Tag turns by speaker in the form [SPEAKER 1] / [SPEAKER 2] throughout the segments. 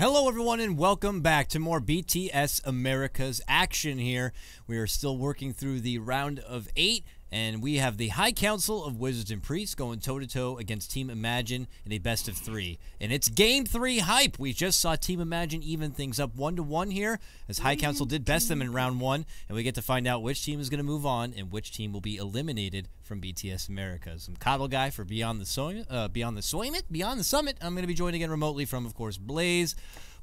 [SPEAKER 1] Hello everyone and welcome back to more BTS America's action here. We are still working through the round of 8 and we have the High Council of Wizards and Priests going toe-to-toe against Team Imagine in a best of 3. And it's Game 3 hype. We just saw Team Imagine even things up 1-1 here as High Council did best them in round 1. And we get to find out which team is going to move on and which team will be eliminated from BTS America. Some KotLGuy for Beyond the Summit. I'm going to be joined again remotely from, of course, Blaze.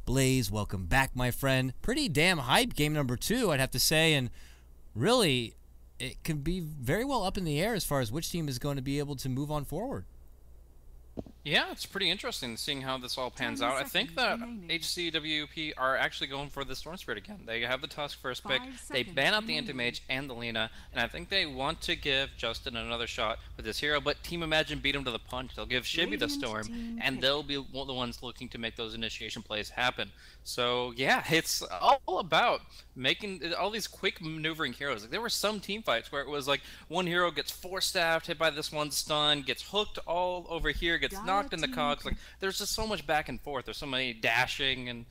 [SPEAKER 1] Blaze, welcome back, my friend. Pretty damn hype game number 2, I'd have to say. And really, it can be very well up in the air as far as which team is going to be able to move on forward.
[SPEAKER 2] Yeah, it's pretty interesting seeing how this all pans out. I think that HCWP are actually going for the Storm Spirit again. They have the Tusk first pick, they ban out the Anti-Mage and the Lina, and I think they want to give Justin another shot with this hero, but Team Imagine beat him to the punch. They'll give Shibby the Storm, and they'll be the ones looking to make those initiation plays happen. So yeah, it's all about making all these quick maneuvering heroes. Like, there were some team fights where it was like one hero gets 4-staffed, hit by this one stun, gets hooked all over here, gets knocked in the cogs. Like, there's just so much back and forth. There's so many dashing and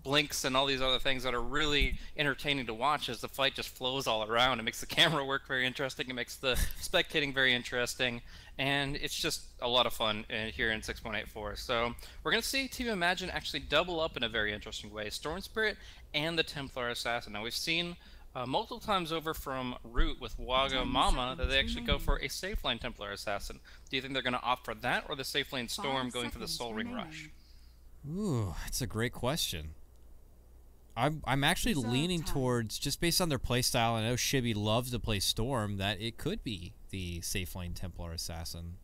[SPEAKER 2] blinks and all these other things that are really entertaining to watch as the fight just flows all around. It makes the camera work very interesting. It makes the spectating very interesting. And it's just a lot of fun here in 6.84. So we're going to see Team Imagine actually double up in a very interesting way. Storm Spirit and the Templar Assassin. Now, we've seen multiple times over from Root with Waga Mama that they actually go for a safe lane Templar Assassin. Do you think they're going to opt for that or the safe lane Storm going for the Soul Ring Rush?
[SPEAKER 1] Ooh, that's a great question. I'm actually leaning towards, just based on their playstyle, I know Shibby loves to play Storm, that it could be the safe lane Templar Assassin.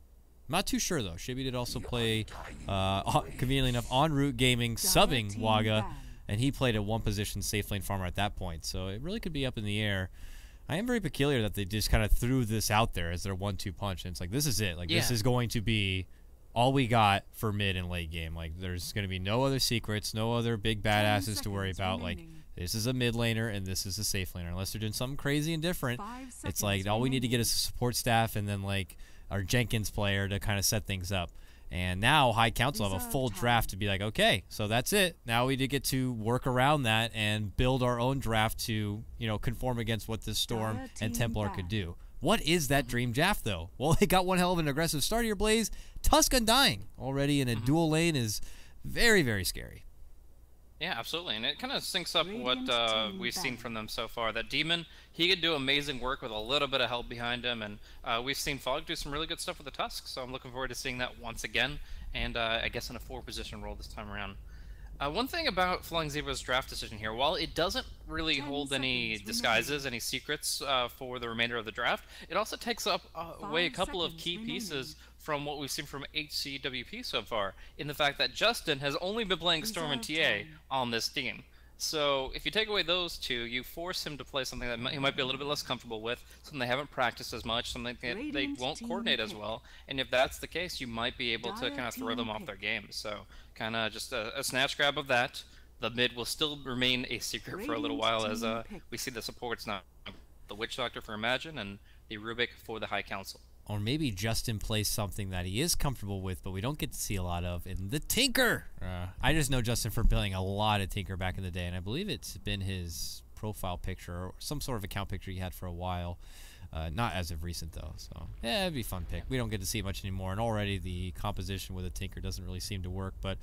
[SPEAKER 1] I'm not too sure though. Shibby did also play, conveniently enough, on Root Gaming, subbing Waga, and he played a one-position safe lane farmer at that point, so it really could be up in the air. I am very peculiar that they just kind of threw this out there as their 1-2 punch, and it's like, this is it. Like, this is going to be all we got for mid and late game. Like, there's going to be no other secrets, no other big badasses to worry about. Like, this is a mid laner and this is a safe laner. Unless they're doing something crazy and different, it's like all we need to get is a support staff and then like our Jenkins player to kind of set things up. And now High Council have a full draft to be like, okay, so that's it. Now we did get to work around that and build our own draft to, you know, conform against what this Storm and Templar could do. What is that dream draft, though? Well, they got one hell of an aggressive start here, Blaze. Tusk Undying already in a dual lane is very, very scary.
[SPEAKER 2] Yeah, absolutely, and it kind of syncs up what we've seen from them so far. That Demon, he could do amazing work with a little bit of help behind him, and we've seen Fog do some really good stuff with the Tusk, so I'm looking forward to seeing that once again, and I guess in a 4-position role this time around. One thing about Flying Zebra's draft decision here, while it doesn't really hold any disguises, any secrets for the remainder of the draft, it also takes up away a couple of key pieces from what we've seen from HCWP so far, in the fact that Justin has only been playing Storm and TA on this team. So if you take away those two, you force him to play something that he might be a little bit less comfortable with, something they haven't practiced as much, something that they won't coordinate as well. And if that's the case, you might be able to kind of throw them off their game. So kind of just a snatch grab of that. The mid will still remain a secret for a little while as we see the supports now. The Witch Doctor for Imagine and the Rubik for the High Council.
[SPEAKER 1] Or maybe Justin plays something that he is comfortable with, but we don't get to see a lot of in the Tinker. I just know Justin for playing a lot of Tinker back in the day, and I believe it's been his profile picture or some sort of account picture he had for a while. Not as of recent, though. So, yeah, it'd be a fun pick. We don't get to see it much anymore, and already the composition with a Tinker doesn't really seem to work. But,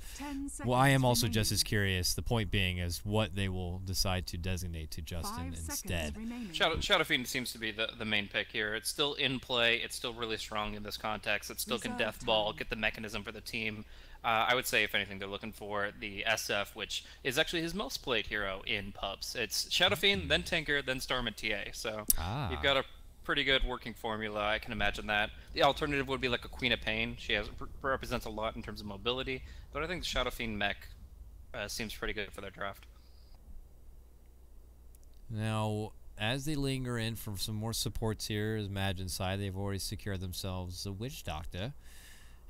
[SPEAKER 1] well, I am also just as curious, the point being, is what they will decide to designate to Justin instead.
[SPEAKER 2] Shadow Fiend seems to be the main pick here. It's still in play. It's still really strong in this context. It still can death ball, get the mechanism for the team. I would say, if anything, they're looking for the SF, which is actually his most played hero in pubs. It's Shadow Fiend, then Tinker, then Storm and TA. So you've got a pretty good working formula. I can imagine that. The alternative would be like a Queen of Pain. She represents a lot in terms of mobility, but I think the Shadow Fiend mech seems pretty good for their draft.
[SPEAKER 1] Now, as they linger in for some more supports here, as Imagine side, they've already secured themselves a Witch Doctor.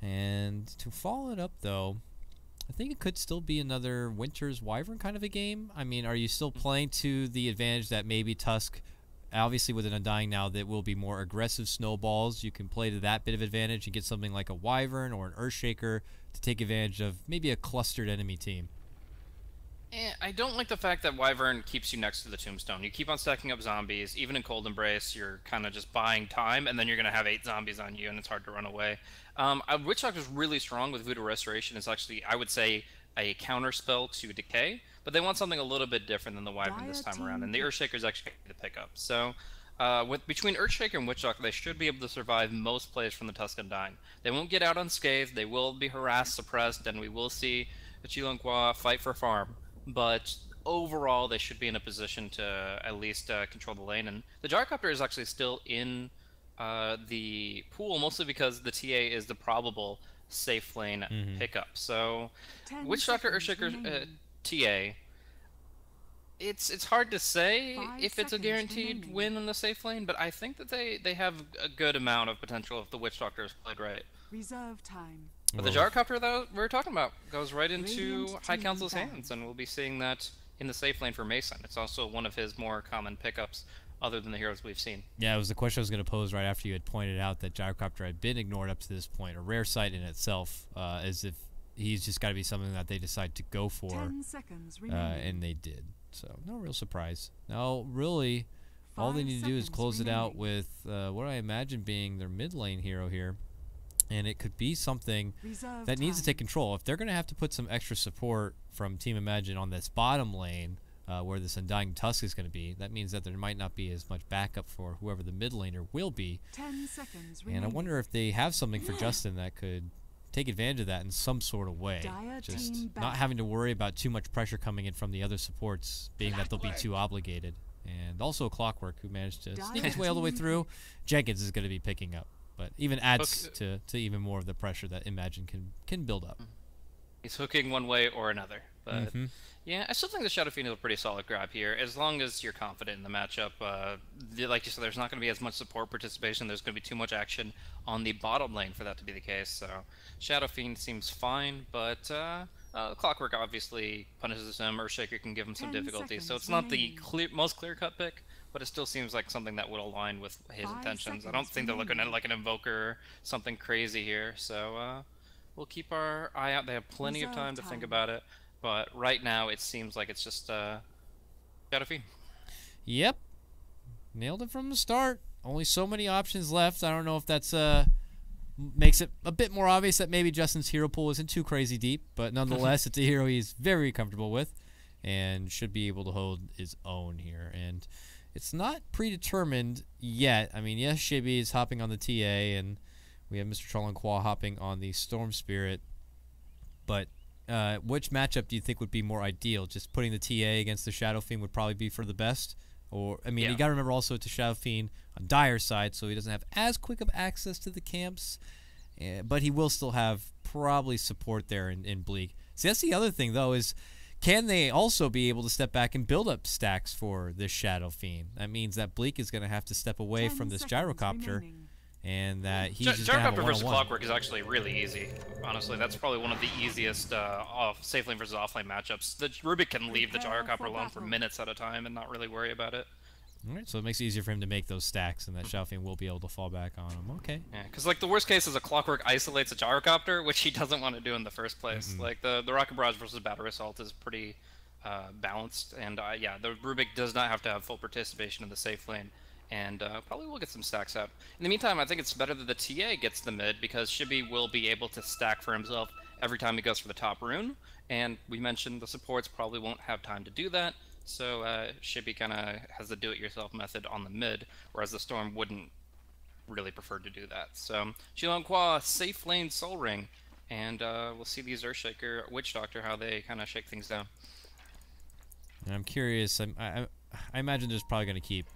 [SPEAKER 1] And to follow it up, though, I think it could still be another Winter's Wyvern kind of a game. I mean, are you still playing to the advantage that maybe Tusk obviously with an Undying now, that will be more aggressive snowballs. You can play to that bit of advantage and get something like a Wyvern or an Earthshaker to take advantage of maybe a clustered enemy team.
[SPEAKER 2] I don't like the fact that Wyvern keeps you next to the Tombstone. You keep on stacking up zombies. Even in Cold Embrace, you're kind of just buying time, and then you're going to have 8 zombies on you, and it's hard to run away. Witch Doctor is really strong with Voodoo Restoration. It's actually, I would say, a counter spell to Decay, but they want something a little bit different than the Wyvern this time around, and the Earthshaker is actually the pickup. So, between Earthshaker and Witch Doctor, they should be able to survive most plays from the Tusk Undying. They won't get out unscathed, they will be harassed, suppressed, and we will see the Qilin fight for farm. But overall, they should be in a position to at least control the lane. And the Gyrocopter is actually still in the pool, mostly because the TA is the probable safe lane pickup. So, Witch Doctor, Earthshaker, TA, it's hard to say if it's a guaranteed win in the safe lane, but I think that they have a good amount of potential if the Witch Doctor is played right.
[SPEAKER 3] Reserve time.
[SPEAKER 2] But the Gyrocopter, though, we're talking about, goes right into High Council's hands, and we'll be seeing that in the safe lane for Mason. It's also one of his more common pickups, other than the heroes we've seen.
[SPEAKER 1] Yeah, it was the question I was going to pose right after you had pointed out that Gyrocopter had been ignored up to this point. A rare sight in itself, as if he's just got to be something that they decide to go for.
[SPEAKER 3] 10 seconds
[SPEAKER 1] and they did. So, no real surprise. Now, really, all they need to do is close it out with what I imagine being their mid lane hero here. And it could be something that needs to take control. If they're going to have to put some extra support from Team Imagine on this bottom lane, where this Undying Tusk is going to be, that means that there might not be as much backup for whoever the mid laner will be.
[SPEAKER 3] 10 seconds
[SPEAKER 1] and I wonder if they have something for Justin that could take advantage of that in some sort of way. Just not having to worry about too much pressure coming in from the other supports, being that they'll be too obligated. And also Clockwork, who managed to sneak his way all the way through. Jenkins is going to be picking up, but even adds to even more of the pressure that Imagine can build up.
[SPEAKER 2] He's hooking one way or another. But yeah, I still think the Shadow Fiend is a pretty solid grab here, as long as you're confident in the matchup. Like you said, there's not going to be as much support participation. There's going to be too much action on the bottom lane for that to be the case. So Shadow Fiend seems fine, but Clockwork obviously punishes him. Earthshaker can give him some difficulty. So it's not the most clear-cut pick, but it still seems like something that would align with his intentions. I don't think they're looking at like an Invoker or something crazy here. So we'll keep our eye out. They have plenty of time to think about it. But right now, it seems like it's just Shadow Fiend.
[SPEAKER 1] Yep. Nailed it from the start. Only so many options left. I don't know if that's makes it a bit more obvious that maybe Justin's hero pool isn't too crazy deep, but nonetheless, it's a hero he's very comfortable with and should be able to hold his own here. And it's not predetermined yet. I mean, yes, Shibby is hopping on the TA, and we have Mr. KotLGuy hopping on the Storm Spirit, but which matchup do you think would be more ideal? Just putting the TA against the Shadow Fiend would probably be for the best? Or, I mean, you got to remember also to Shadow Fiend on Dire's side, so he doesn't have as quick of access to the camps, but he will still have probably support there in Bleak. See, that's the other thing, though, is can they also be able to step back and build up stacks for this Shadow Fiend? That means that Bleak is going to have to step away from this Gyrocopter. And that he's just going to have a
[SPEAKER 2] Gyrocopter versus
[SPEAKER 1] one-on-one.
[SPEAKER 2] Clockwork is actually really easy. Honestly, that's probably one of the easiest safe lane versus offlane matchups. The Rubik can leave the Gyrocopter alone for minutes at a time and not really worry about it.
[SPEAKER 1] Alright, so it makes it easier for him to make those stacks, and that Shadow Fiend will be able to fall back on him. Okay.
[SPEAKER 2] Yeah, because like the worst case is a Clockwork isolates a Gyrocopter, which he doesn't want to do in the first place. Like the Rocket Barrage versus Battery Assault is pretty balanced, and yeah, the Rubik does not have to have full participation in the safe lane. And probably will get some stacks out. In the meantime, I think it's better that the TA gets the mid, because Shibby will be able to stack for himself every time he goes for the top rune. And we mentioned the supports probably won't have time to do that, so Shibby kind of has the do-it-yourself method on the mid, whereas the Storm wouldn't really prefer to do that. So KotLGuy, safe lane Soul Ring, and we'll see these Earthshaker, Witch Doctor, how they kind of shake things down.
[SPEAKER 1] And I'm curious, I imagine there's probably going to keep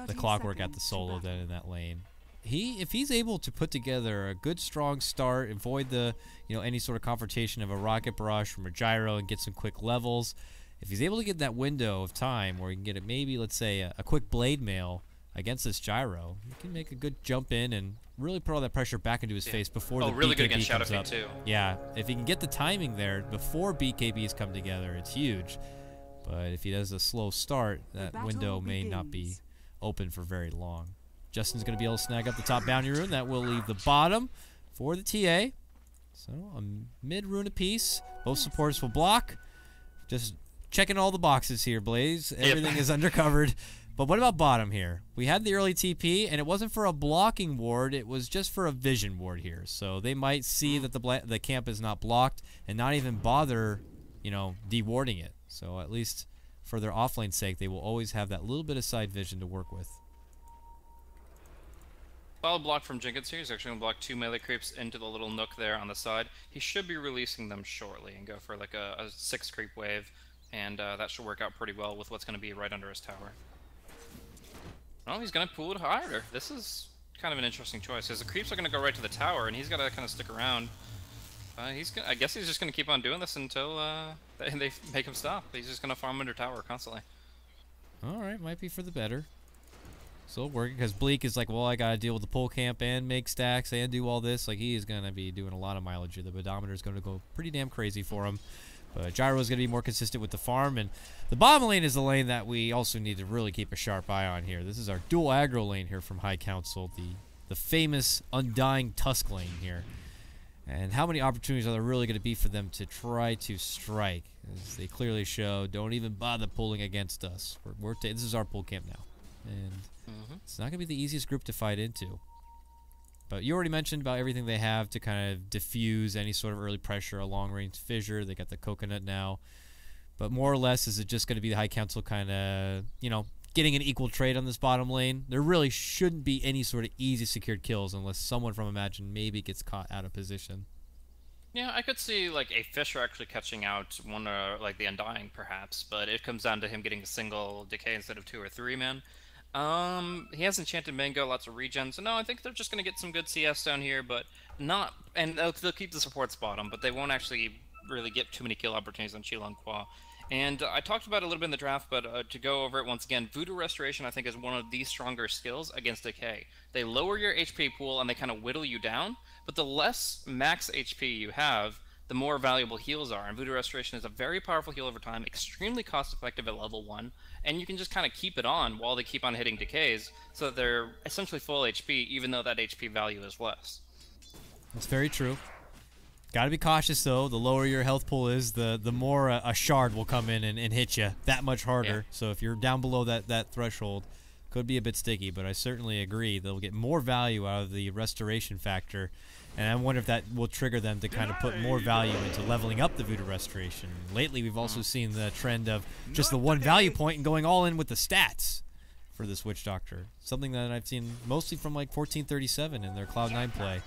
[SPEAKER 1] the Clockwork at the solo then in that lane. If he's able to put together a good strong start, avoid the any sort of confrontation of a Rocket Barrage from a Gyro and get some quick levels, if he's able to get that window of time where he can get it, maybe let's say a quick Blade Mail against this Gyro, he can make a good jump in and really put all that pressure back into his face before the
[SPEAKER 2] really
[SPEAKER 1] BKB
[SPEAKER 2] good against Shadow
[SPEAKER 1] comes up.
[SPEAKER 2] Fiend too.
[SPEAKER 1] Yeah, if he can get the timing there before BKBs come together, it's huge. But if he does a slow start, that window may not be open for very long. Justin's going to be able to snag up the top bounty rune. That will leave the bottom for the TA. So a mid rune apiece. Both supporters will block. Just checking all the boxes here, Blaze. Everything is undercovered. But what about bottom here? We had the early TP, and it wasn't for a blocking ward. It was just for a vision ward here. So they might see that the camp is not blocked and not even bother, you know, dewarding it. So at least for their offlane sake, they will always have that little bit of side vision to work with.
[SPEAKER 2] Follow block from Jenkins here. He's actually going to block 2 melee creeps into the little nook there on the side. He should be releasing them shortly and go for like a 6 creep wave. And that should work out pretty well with what's going to be right under his tower. Well, he's going to pull it harder. This is kind of an interesting choice, because the creeps are going to go right to the tower, and he's got to kind of stick around. I guess he's just going to keep on doing this until they make him stop. He's just going to farm under tower constantly.
[SPEAKER 1] Alright, might be for the better. Still working, because Bleak is like, well, I got to deal with the pull camp and make stacks and do all this. Like, he is going to be doing a lot of mileage here. The pedometer is going to go pretty damn crazy for him. But Gyro is going to be more consistent with the farm, and the bottom lane is the lane that we also need to really keep a sharp eye on here. This is our dual aggro lane here from High Council, the famous Undying Tusk lane here. And how many opportunities are there really going to be for them to try to strike? As they clearly show, don't even bother pulling against us. This is our pull camp now, and it's not going to be the easiest group to fight into. But you already mentioned about everything they have to kind of diffuse any sort of early pressure, a long-range fissure. They got the coconut now. But more or less, is it just going to be the High Council kind of, you know, getting an equal trade on this bottom lane? There really shouldn't be any sort of easy secured kills unless someone from Imagine maybe gets caught out of position.
[SPEAKER 2] Yeah, I could see like a Fissure actually catching out one, like the Undying perhaps, but it comes down to him getting a single decay instead of 2 or 3 man. He has Enchanted Mango, lots of regen, so no, I think they're just going to get some good CS down here, but not, and they'll keep the supports bottom, but they won't actually really get too many kill opportunities on Qilong Qua. And I talked about it a little bit in the draft, but to go over it once again, Voodoo Restoration I think is one of the stronger skills against Decay. They lower your HP pool and they kind of whittle you down, but the less max HP you have, the more valuable heals are. And Voodoo Restoration is a very powerful heal over time, extremely cost effective at level 1, and you can just kind of keep it on while they keep on hitting decays, so that they're essentially full HP, even though that HP value is less.
[SPEAKER 1] That's very true. Gotta be cautious though. The lower your health pool is, the more a shard will come in and hit you that much harder. Yeah. So if you're down below that threshold, could be a bit sticky, but I certainly agree they'll get more value out of the restoration factor. And I wonder if that will trigger them to kind of put more value into leveling up the Voodoo Restoration. Lately, we've also seen the trend of just the one value point and going all in with the stats for this Witch Doctor. Something that I've seen mostly from like 1437 in their Cloud9 play.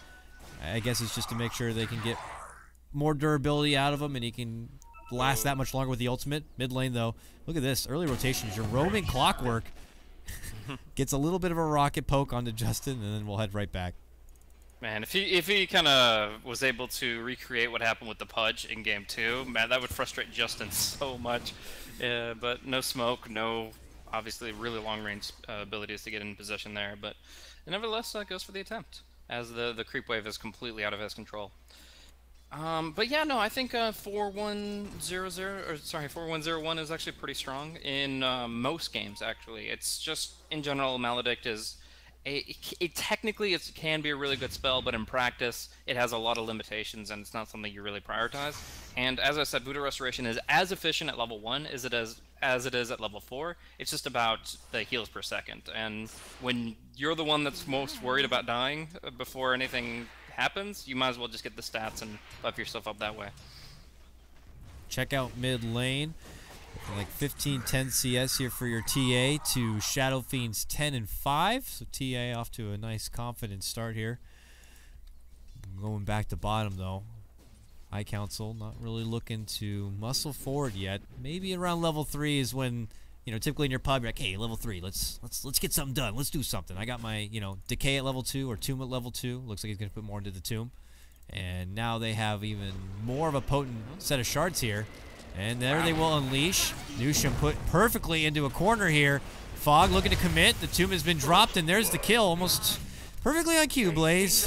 [SPEAKER 1] I guess it's just to make sure they can get more durability out of him and he can last that much longer with the ultimate. Mid lane, though, look at this. Early rotations, your roaming Clockwork gets a little bit of a rocket poke onto Justin, and then we'll head right back.
[SPEAKER 2] Man, if he kind of was able to recreate what happened with the Pudge in Game 2, man, that would frustrate Justin so much. But no smoke, no obviously really long-range abilities to get in position there. But nevertheless, goes for the attempt, as the creep wave is completely out of his control. But yeah, no, I think 4101 is actually pretty strong in most games, actually. It's just, in general, Maledict is... technically it can be a really good spell, but in practice it has a lot of limitations and it's not something you really prioritize. And as I said, Voodoo Restoration is as efficient at level 1 as it is at level 4. It's just about the heals per second, and when you're the one that's most worried about dying before anything happens, you might as well just get the stats and buff yourself up that way.
[SPEAKER 1] Check out mid lane. Like 15-10 CS here for your TA to Shadow Fiends 10 and 5. So TA off to a nice confident start here. Going back to bottom though. High Council not really looking to muscle forward yet. Maybe around level 3 is when, you know, typically in your pub you're like, hey, level 3, let's get something done. Let's do something. I got my, you know, Decay at level 2 or Tomb at level 2. Looks like he's gonna put more into the Tomb. And now they have even more of a potent set of shards here. And there they will unleash. Newsham put perfectly into a corner here. Fog looking to commit. The Tomb has been dropped, and there's the kill. Almost perfectly on cue, Blaze.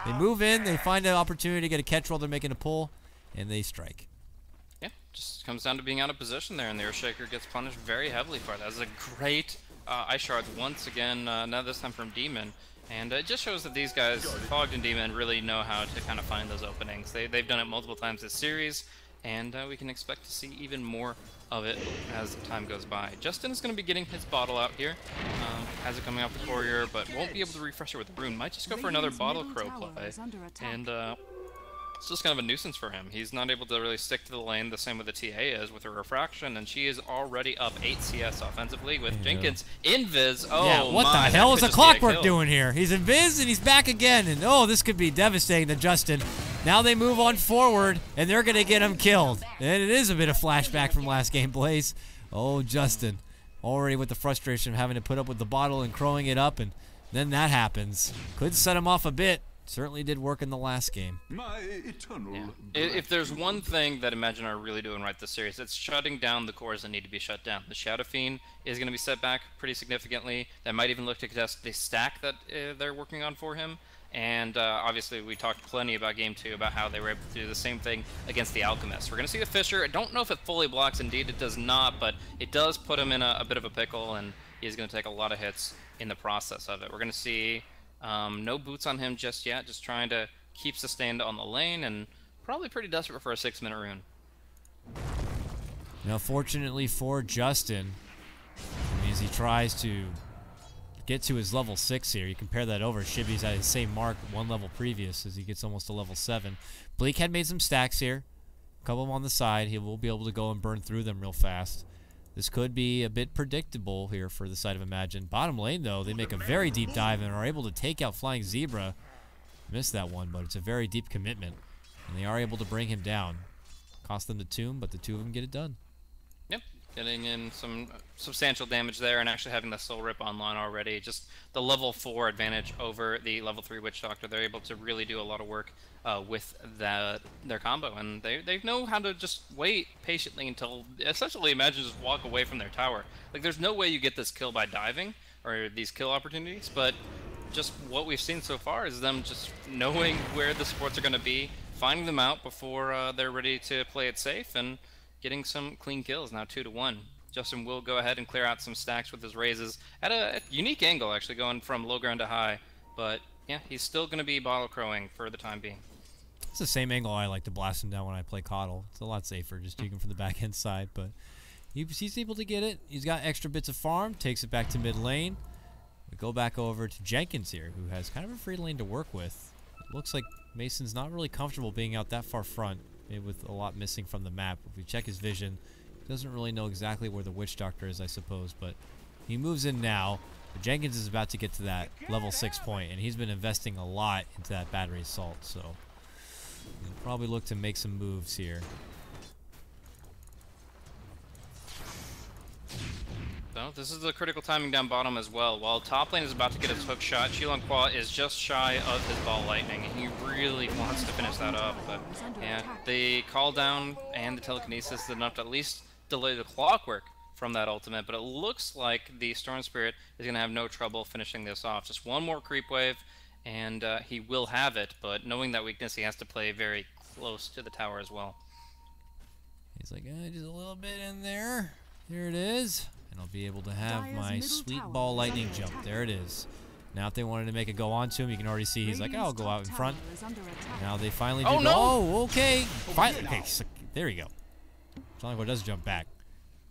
[SPEAKER 1] They move in. They find an opportunity to get a catch while they're making a pull, and they strike.
[SPEAKER 2] Yeah, just comes down to being out of position there, and the Earthshaker gets punished very heavily for it. That was a great ice shards once again, now this time from Demon. And it just shows that these guys, Fogged and Demon, really know how to kind of find those openings. They've done it multiple times this series, and we can expect to see even more of it as time goes by. Justin is going to be getting his bottle out here. Has it coming off the courier, but won't be able to refresh it with the rune. Might just go for another bottle crow play. And it's just kind of a nuisance for him. He's not able to really stick to the lane the same way the TA is with her refraction, and she is already up 8 CS offensively with Jenkins invis. Oh,
[SPEAKER 1] yeah, what the hell is the KotLGuy doing here? He's invis and he's back again, and oh, this could be devastating to Justin. Now they move on forward, and they're going to get him killed. And it is a bit of flashback from last game plays. Oh, Justin, already with the frustration of having to put up with the bottle and crowing it up, and then that happens. Could set him off a bit. Certainly did work in the last game.
[SPEAKER 4] My eternal
[SPEAKER 2] If there's one thing that Imagine are really doing right this series, it's shutting down the cores that need to be shut down. The Shadow Fiend is going to be set back pretty significantly. They might even look to contest the stack that they're working on for him. And obviously we talked plenty about Game 2 about how they were able to do the same thing against the Alchemist. We're going to see the Fissure. I don't know if it fully blocks. Indeed, it does not, but it does put him in a bit of a pickle, and he's going to take a lot of hits in the process of it. We're going to see no boots on him just yet, just trying to keep sustained on the lane, and probably pretty desperate for a 6-minute rune.
[SPEAKER 1] Now, fortunately for Justin, I mean, as he tries to get to his level 6 here, you compare that over, Shibby's at his same mark one level previous as he gets almost to level 7. Bleak had made some stacks here, a couple of them on the side. He will be able to go and burn through them real fast. This could be a bit predictable here for the side of Imagine. Bottom lane, though, they make a very deep dive and are able to take out Flying Zebra. Missed that one, but it's a very deep commitment. And they are able to bring him down. Cost them the tomb, but the two of them get it done.
[SPEAKER 2] Yep, getting in some substantial damage there and actually having the Soul Rip online already. Just the level 4 advantage over the level 3 Witch Doctor. They're able to really do a lot of work with their combo, and they know how to just wait patiently until essentially Imagine just walk away from their tower. Like, there's no way you get this kill by diving or these kill opportunities, but just what we've seen so far is them just knowing where the supports are going to be, finding them out before they're ready to play it safe, and getting some clean kills. Now 2-1. Justin will go ahead and clear out some stacks with his raises at a unique angle, actually going from low ground to high, but yeah, he's still going to be bottle crowing for the time being.
[SPEAKER 1] It's the same angle I like to blast him down when I play KotL. It's a lot safer, just taking from the back end side, but he's able to get it. He's got extra bits of farm, takes it back to mid lane. We go back over to Jenkins here, who has kind of a free lane to work with. It looks like Mason's not really comfortable being out that far front, maybe with a lot missing from the map. If we check his vision, he doesn't really know exactly where the Witch Doctor is, I suppose, but he moves in now. But Jenkins is about to get to that level 6 point, and he's been investing a lot into that battery assault, so he'll probably look to make some moves here.
[SPEAKER 2] So this is the critical timing down bottom as well. While top lane is about to get his hook shot, KotLGuy is just shy of his ball lightning, and he really wants to finish that up. But yeah, the call down and the telekinesis is enough to at least delay the clockwork from that ultimate, but it looks like the Storm Spirit is going to have no trouble finishing this off. Just one more creep wave, and he will have it, but knowing that weakness, he has to play very close to the tower as well.
[SPEAKER 1] He's like, just a little bit in there. Here it is. And I'll be able to have my sweet ball lightning jump. There it is. Now if they wanted to make it go on to him, you can already see he's like, oh, I'll go out in front. Now they finally do.
[SPEAKER 2] Oh, no.
[SPEAKER 1] Oh, okay. Okay, so there you go. KotLGuy does jump back.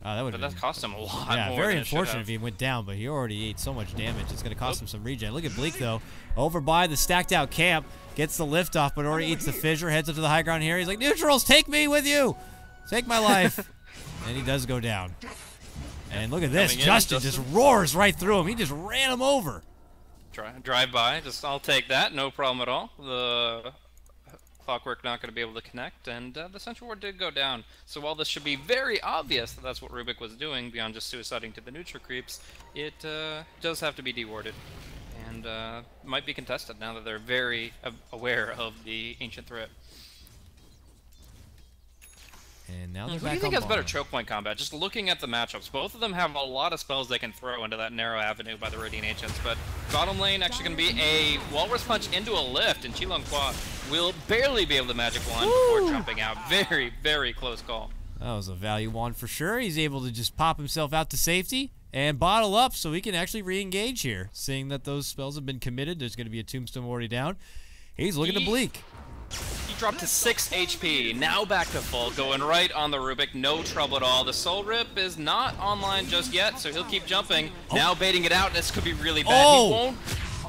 [SPEAKER 1] That would have
[SPEAKER 2] cost him a lot more.
[SPEAKER 1] Yeah, very unfortunate if he went down, but he already ate so much damage. It's going to cost him some regen. Look at Bleak, though. Over by the stacked out camp. Gets the lift off, but already eats the fissure. Heads up to the high ground here. He's like, neutrals, take me with you. Take my life. And he does go down. And look at this. Justin just roars right through him. He just ran him over.
[SPEAKER 2] Drive by. I'll take that. No problem at all. The Clockwork not going to be able to connect, and the Central Ward did go down. So while this should be very obvious that that's what Rubik was doing, beyond just suiciding to the neutral creeps, it does have to be dewarded. And might be contested now that they're very aware of the Ancient Threat.
[SPEAKER 1] And now
[SPEAKER 2] Who do you think has better choke point combat? Just looking at the matchups, both of them have a lot of spells they can throw into that narrow avenue by the Radiant Ancients, but bottom lane actually going to be a Walrus Punch into a lift, and KotLGuy will barely be able to magic wand before jumping out. Very, very close call.
[SPEAKER 1] That was a value wand for sure. He's able to just pop himself out to safety, and bottle up so we can actually re-engage here. Seeing that those spells have been committed, there's going to be a tombstone already down. He's looking to Bleak.
[SPEAKER 2] He dropped to 6 HP, now back to full, going right on the Rubik, no trouble at all. The Soul Rip is not online just yet, so he'll keep jumping. Now baiting it out, this could be really bad.
[SPEAKER 1] Oh.
[SPEAKER 2] He won't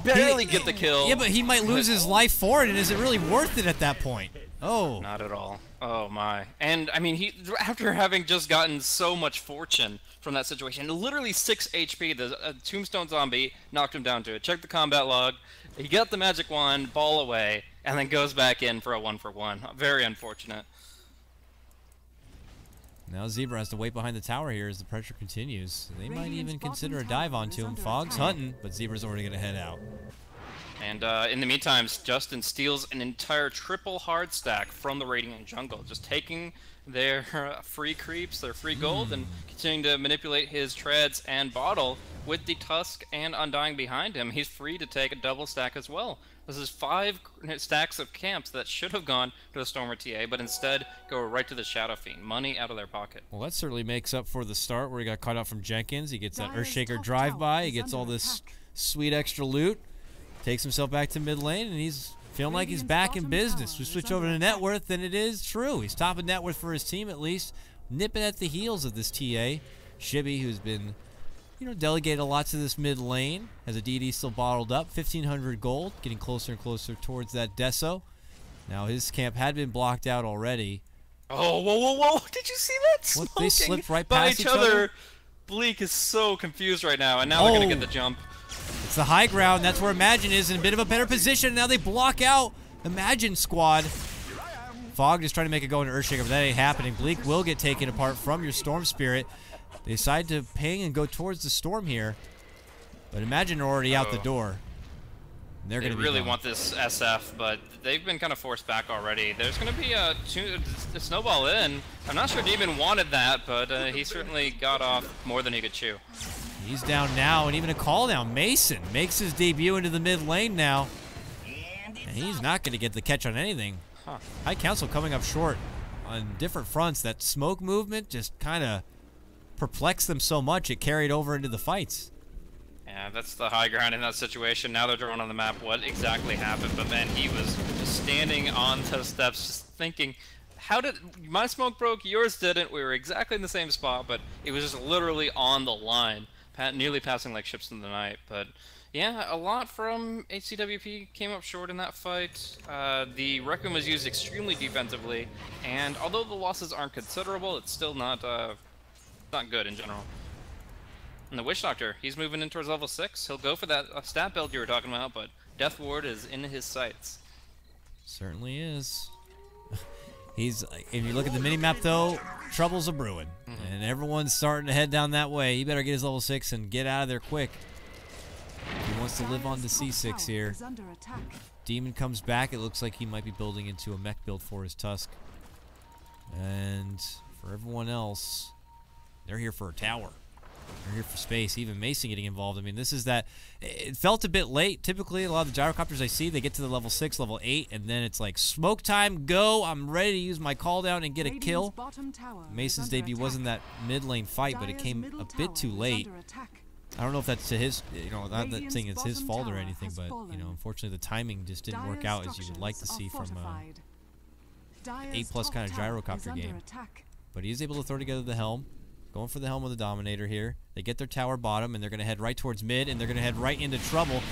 [SPEAKER 2] barely get the kill.
[SPEAKER 1] Yeah, but he might lose his life for it, and is it really worth it at that point? Oh.
[SPEAKER 2] Not at all. Oh my. And I mean, he after having just gotten so much fortune from that situation, literally 6 HP, the Tombstone Zombie knocked him down to it. Check the combat log. He got the magic wand, ball away, and then goes back in for a 1-for-1. Very unfortunate.
[SPEAKER 1] Now Zebra has to wait behind the tower here as the pressure continues. They might even consider a dive onto him. Fog's hunting, but Zebra's already going to head out.
[SPEAKER 2] And in the meantime, Justin steals an entire triple hard stack from the Radiant Jungle, just taking their free creeps, their free gold, and continuing to manipulate his treads and bottle with the Tusk and Undying behind him. He's free to take a double stack as well. This is 5 stacks of camps that should have gone to the Stormer TA, but instead go right to the Shadow Fiend. Money out of their pocket.
[SPEAKER 1] Well, that certainly makes up for the start where he got caught out from Jenkins. He gets that Earthshaker drive-by. He gets all this sweet extra loot. Takes himself back to mid lane, and he's feeling like he's back in business. We switch over to net worth, and it is true. He's top of net worth for his team at least, nipping at the heels of this TA. Shibby, who's been, delegated a lot to this mid lane, has a DD still bottled up, 1,500 gold, getting closer and closer towards that Deso. Now his camp had been blocked out already.
[SPEAKER 2] Oh, whoa! Did you see that?
[SPEAKER 1] What,
[SPEAKER 2] Smoking
[SPEAKER 1] they slipped right
[SPEAKER 2] by
[SPEAKER 1] past each other?
[SPEAKER 2] Bleak is so confused right now, and now they're gonna get the jump.
[SPEAKER 1] It's the high ground. That's where Imagine is in a bit of a better position. Now they block out Imagine squad. Fog is trying to make a go into Earthshaker, but that ain't happening. Bleak will get taken apart from your Storm Spirit. They decide to ping and go towards the Storm here, but Imagine are already out the door. They're
[SPEAKER 2] They
[SPEAKER 1] going to
[SPEAKER 2] really want this SF, but they've been kind of forced back already. There's going to be a snowball in. I'm not sure Demon wanted that, but he certainly got off more than he could chew.
[SPEAKER 1] He's down now, and even a call down. Mason makes his debut into the mid lane now, and he's not going to get the catch on anything. High Council coming up short on different fronts. That smoke movement just kind of perplexed them so much it carried over into the fights.
[SPEAKER 2] Yeah, that's the high ground in that situation. Now they're drawing on the map what exactly happened, but man, he was just standing on the steps just thinking, how did my smoke broke, yours didn't? We were exactly in the same spot, but it was just literally on the line, nearly passing like ships in the night. But yeah, a lot from HCWP came up short in that fight. The Requiem was used extremely defensively, and although the losses aren't considerable, it's still not good in general. And the Witch Doctor, he's moving in towards level 6. He'll go for that stat build you were talking about, but Death Ward is in his sights.
[SPEAKER 1] Certainly is. If you look at the mini-map, though, trouble's a brewing. And everyone's starting to head down that way. He better get his level 6 and get out of there quick. He wants to live on to C6 here. Demon comes back. It looks like he might be building into a mech build for his Tusk. And for everyone else, they're here for a tower. They're here for space. Even Mason getting involved. I mean, this is that. It felt a bit late. Typically, a lot of the gyrocopters I see, they get to the level 6, level 8, and then it's like smoke time, go. I'm ready to use my call down and get a kill. Mason's debut wasn't that mid lane fight, but it came a bit too late. I don't know if that's to his, not that saying it's his fault or anything, but unfortunately the timing just didn't work out as you would like to see from an A+ kind of gyrocopter game. But he is able to throw together the helm. Going for the helm of the Dominator here. They get their tower bottom, and they're going to head right towards mid, and they're going to head right into trouble.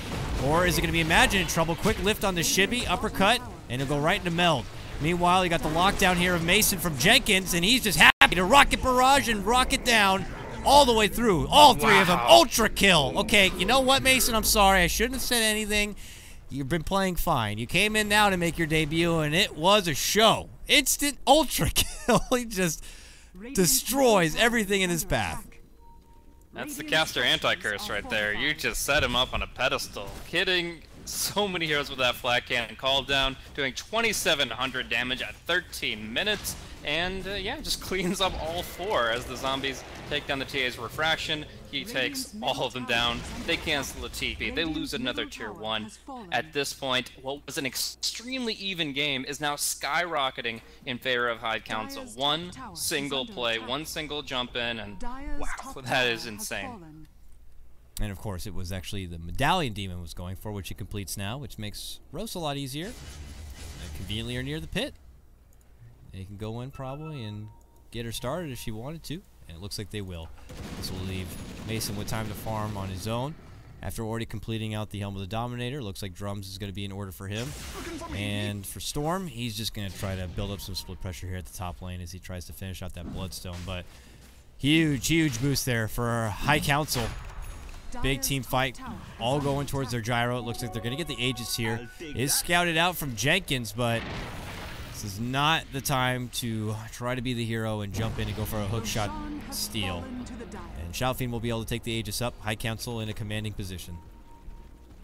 [SPEAKER 1] Or is it going to be Imagine in trouble? Quick lift on the Shibby, uppercut, and it'll go right into Meld. Meanwhile, you got the lockdown here of Mason from Jenkins, and he's just happy to rocket barrage and rocket down all the way through. All three of them. Ultra kill. Okay, you know what, Mason? I'm sorry. I shouldn't have said anything. You've been playing fine. You came in now to make your debut, and it was a show. Instant ultra kill. He just destroys everything in his path.
[SPEAKER 2] That's the caster anti-curse right there. You just set him up on a pedestal. Hitting so many heroes with that flat cannon call down, doing 2,700 damage at 13 minutes, and yeah, just cleans up all 4 as the zombies take down the TA's refraction. He takes all of them down. They cancel the TP. They lose another tier 1. At this point, what was an extremely even game is now skyrocketing in favor of High Council. One single play, one single jump in, and wow, that is insane.
[SPEAKER 1] And of course, it was actually the Medallion Demon was going for, which he completes now, which makes Roast a lot easier. And conveniently are near the pit. They can go in probably and get her started if she wanted to. And it looks like they will. This will leave Mason with time to farm on his own. After already completing out the Helm of the Dominator, looks like Drums is going to be in order for him. And for Storm, he's just going to try to build up some split pressure here at the top lane as he tries to finish out that Bloodstone. But huge boost there for High Council. Big team fight, all going towards their gyro. It looks like they're going to get the Aegis here. It is scouted out from Jenkins, but this is not the time to try to be the hero and jump in and go for a hookshot steal. And Shoutfiend will be able to take the Aegis up. High Council in a commanding position.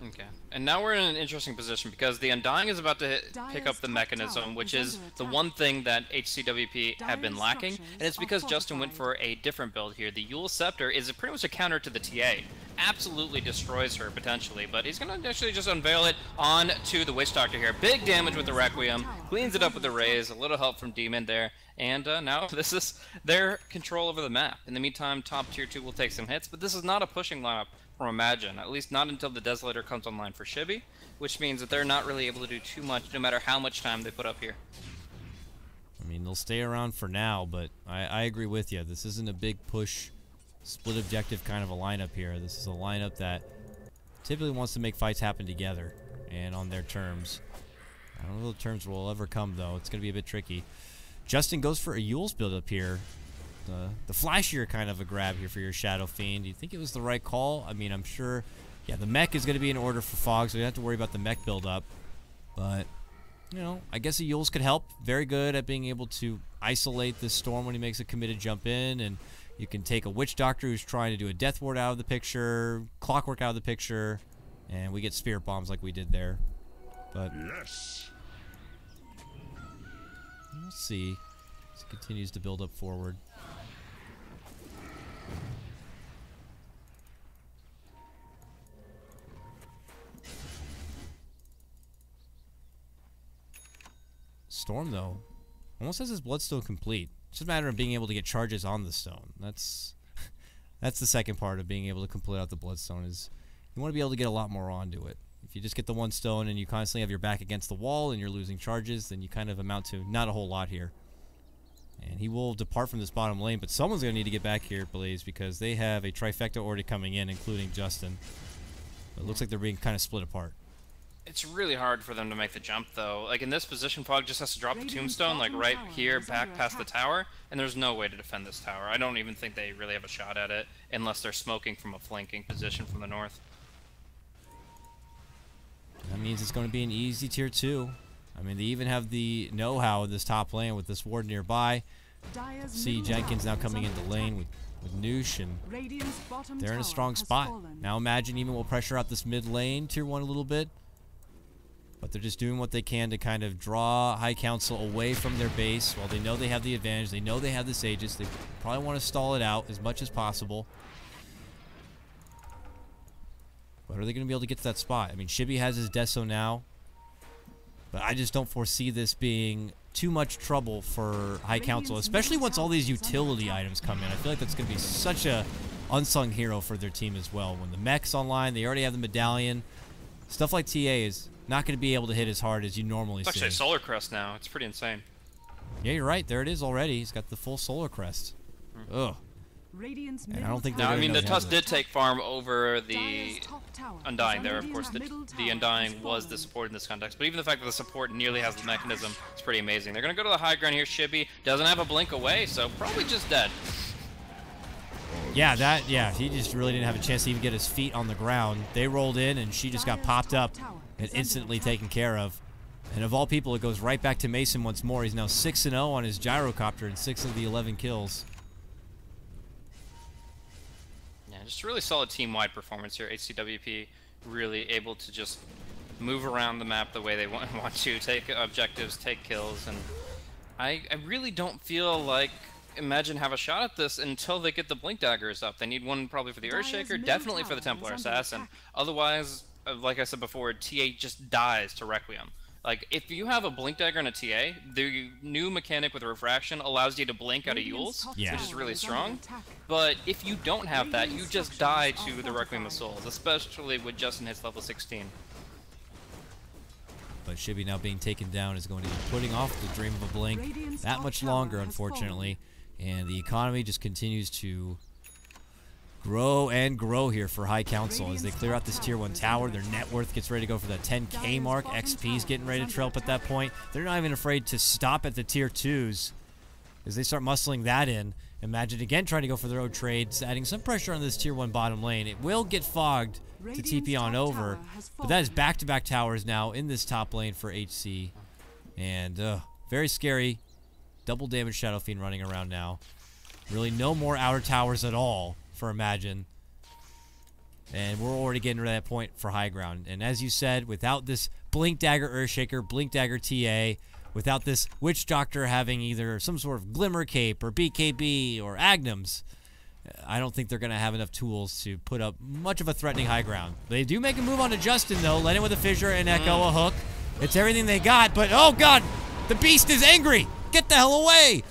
[SPEAKER 2] Okay, and now we're in an interesting position because the Undying is about to pick up the mechanism, which is the one thing that HCWP have been lacking, and it's because Justin went for a different build here. The Yule Scepter is pretty much a counter to the TA. Absolutely destroys her potentially, but he's going to actually just unveil it on to the Witch Doctor here. Big damage with the Requiem, cleans it up with the Raise, a little help from Demon there, and now this is their control over the map. In the meantime, top tier 2 will take some hits, but this is not a pushing lineup from Imagine, at least not until the Desolator comes online for Shibby, which means that they're not really able to do too much no matter how much time they put up here.
[SPEAKER 1] I mean, they'll stay around for now, but I agree with you. This isn't a big push, split objective kind of a lineup here. This is a lineup that typically wants to make fights happen together and on their terms. I don't know if the terms will ever come, though. It's going to be a bit tricky. Justin goes for a Yule's build up here. The flashier kind of a grab here for your Shadow Fiend. Do you think it was the right call? I mean, I'm sure, yeah, the mech is going to be in order for Fog, so you don't have to worry about the mech build up. But, you know, I guess a Yule's could help. Very good at being able to isolate this Storm when he makes a committed jump in, and you can take a Witch Doctor who's trying to do a Death Ward out of the picture, Clockwork out of the picture, and we get Spirit Bombs like we did there. But yes, we'll see as it continues to build up forward. Storm, though, almost has his Bloodstone complete. It's just a matter of being able to get charges on the stone. That's the second part of being able to complete out the Bloodstone, is you want to be able to get a lot more onto it. If you just get the one stone and you constantly have your back against the wall and you're losing charges, then you kind of amount to not a whole lot here. And he will depart from this bottom lane, but someone's going to need to get back here, Blaze, because they have a trifecta already coming in, including Justin. But it looks like they're being kind of split apart.
[SPEAKER 2] It's really hard for them to make the jump, though. Like, in this position, Fog just has to drop the Tombstone, like, right here, back past the tower, and there's no way to defend this tower. I don't even think they really have a shot at it, unless they're smoking from a flanking position from the north.
[SPEAKER 1] That means it's going to be an easy tier 2. I mean, they even have the know-how in this top lane with this ward nearby. See Jenkins now coming into lane with Noosh, and they're in a strong spot. Now Imagine even will pressure out this mid lane, tier 1 a little bit. But they're just doing what they can to kind of draw High Council away from their base. While they know they have the advantage, they know they have this Aegis. They probably want to stall it out as much as possible. But are they going to be able to get to that spot? I mean, Shibby has his Deso now. But I just don't foresee this being too much trouble for High Council, especially once all these utility items come in. I feel like that's going to be such a unsung hero for their team as well. When the mech's online, they already have the Medallion. Stuff like TA is not going to be able to hit as hard as you normally see.
[SPEAKER 2] It's actually a Solar Crest now. It's pretty insane.
[SPEAKER 1] Yeah, you're right. There it is already. He's got the full Solar Crest. Ugh. And I don't think
[SPEAKER 2] I mean, the Tusk did take farm over the Undying there. Of course, the Undying was the support in this context. But even the fact that the support nearly has the mechanism is pretty amazing. They're going to go to the high ground here. Shibby doesn't have a blink away, so probably just dead.
[SPEAKER 1] Yeah, he just really didn't have a chance to even get his feet on the ground. They rolled in, and she just got popped up and instantly taken care of. And of all people, it goes right back to Mason once more. He's now 6-0 on his gyrocopter and 6 of the 11 kills.
[SPEAKER 2] Yeah, just a really solid team-wide performance here. HCWP really able to just move around the map the way they want to, take objectives, take kills, and I really don't feel like Imagine have a shot at this until they get the Blink Daggers up. They need one probably for the Earthshaker, definitely for the Templar Assassin. Otherwise, like I said before, TA just dies to Requiem. Like, if you have a Blink Dagger and a TA, the new mechanic with Refraction allows you to blink out of Yules, which is really strong. But if you don't have that, you just die to the Requiem of Souls, especially when Justin hits level 16.
[SPEAKER 1] But Shibby now being taken down is going to be putting off the dream of a blink that much longer, unfortunately. And the economy just continues to grow and grow here for High Council as they clear out this tier 1 tower. Their net worth gets ready to go for that 10k mark. XP's getting ready to trail up at that point. They're not even afraid to stop at the tier 2s as they start muscling that in. Imagine again trying to go for their own trades, adding some pressure on this tier 1 bottom lane. It will get fogged to TP on over, but that is back-to-back towers now in this top lane for HC. And very scary. Double damage Shadow Fiend running around now. Really no more outer towers at all for Imagine. And we're already getting to that point for high ground. And as you said, without this Blink Dagger Earthshaker, Blink Dagger TA, without this Witch Doctor having either some sort of Glimmer Cape or BKB or Agnums, I don't think they're going to have enough tools to put up much of a threatening high ground. They do make a move onto Justin, though. Let in with a Fissure and Echo, a hook. It's everything they got, but oh god! The Beast is angry! Get the hell away!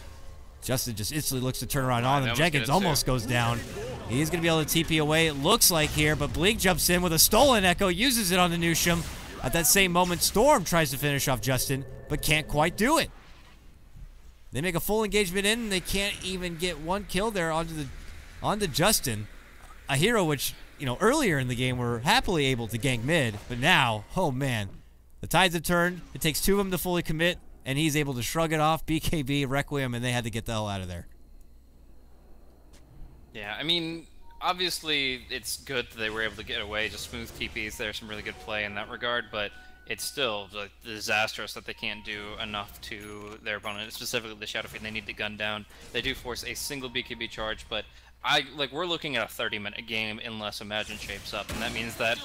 [SPEAKER 1] Justin just instantly looks to turn around on him. Jenkins almost goes down. He's going to be able to TP away, it looks like here, but Blink jumps in with a stolen Echo, uses it on the Nusham. At that same moment, Storm tries to finish off Justin, but can't quite do it. They make a full engagement in, and they can't even get one kill there onto Justin. A hero which, you know, earlier in the game were happily able to gank mid, but now, oh man, the tides have turned. It takes two of them to fully commit, and he's able to shrug it off, BKB, Requiem, and they had to get the hell out of there.
[SPEAKER 2] Yeah, I mean, obviously it's good that they were able to get away, just smooth TPs. There's some really good play in that regard, but it's still like disastrous that they can't do enough to their opponent, specifically the Shadow Fiend. They need to gun down. They do force a single BKB charge, but we're looking at a 30-minute game unless Imagine shapes up, and that means that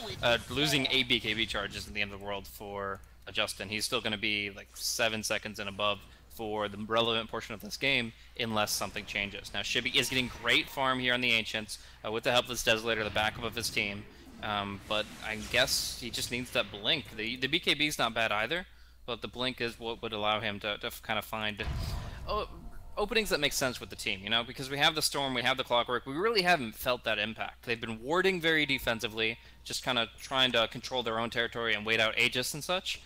[SPEAKER 2] losing a BKB charge isn't the end of the world for Justin. He's still going to be like 7 seconds and above for the relevant portion of this game unless something changes. Now, Shibby is getting great farm here on the Ancients with the help of this Desolator, the backup of his team, but I guess he just needs that Blink. The BKB is not bad either, but the Blink is what would allow him to kind of find openings that make sense with the team, you know, because we have the Storm, we have the Clockwork, we really haven't felt that impact. They've been warding very defensively, just kind of trying to control their own territory and wait out Aegis and such.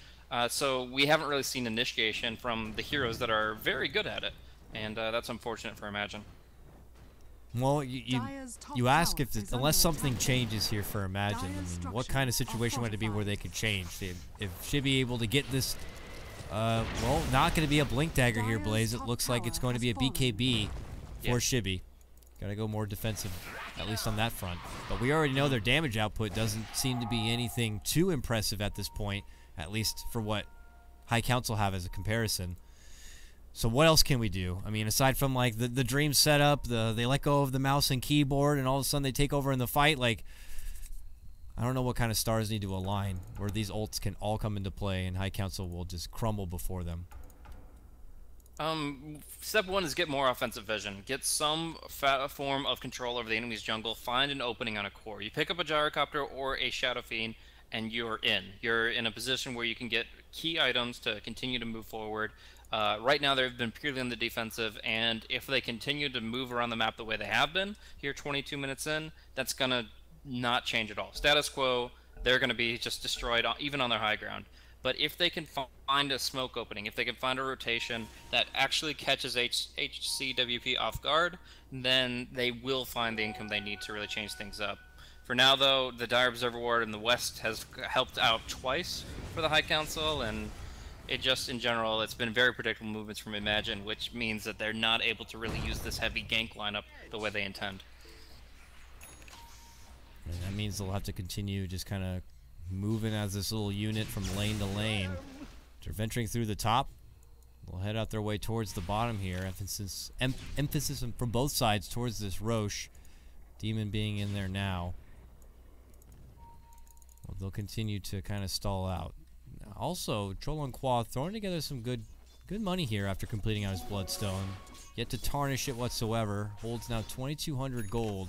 [SPEAKER 2] So we haven't really seen initiation from the heroes that are very good at it, and that's unfortunate for Imagine.
[SPEAKER 1] Well, you ask if unless something changes here for Imagine, I mean, what kind of situation would it be where they could change? If Shibby able to get this, well, not going to be a Blink Dagger here, Blaze. It looks like it's going to be a BKB for Shibby. Got to go more defensive, at least on that front. But we already know their damage output doesn't seem to be anything too impressive at this point, at least for what High Council have as a comparison. So what else can we do? I mean, aside from like the dream setup, they let go of the mouse and keyboard, and all of a sudden they take over in the fight. Like, I don't know what kind of stars need to align where these ults can all come into play, and High Council will just crumble before them.
[SPEAKER 2] Step one is get more offensive vision. Get some form of control over the enemy's jungle. Find an opening on a core. You pick up a Gyrocopter or a Shadow Fiend, and you're in. You're in a position where you can get key items to continue to move forward. Right now they've been purely on the defensive, and if they continue to move around the map the way they have been here 22 minutes in, that's going to not change at all. Status quo, they're going to be just destroyed even on their high ground. But if they can find a smoke opening, if they can find a rotation that actually catches HCWP off guard, then they will find the income they need to really change things up. For now, though, the Dire Observer Ward in the West has helped out twice for the High Council, and it just, in general, it's been very predictable movements from Imagine, which means that they're not able to really use this heavy gank lineup the way they intend.
[SPEAKER 1] And that means they'll have to continue just kind of moving as this little unit from lane to lane. They're venturing through the top. They'll head out their way towards the bottom here. Emphasis from both sides towards this Roche. Demon being in there now. Well, they'll continue to kind of stall out. Also, KotLGuy throwing together some good money here after completing out his Bloodstone. Yet to tarnish it whatsoever. Holds now 2,200 gold.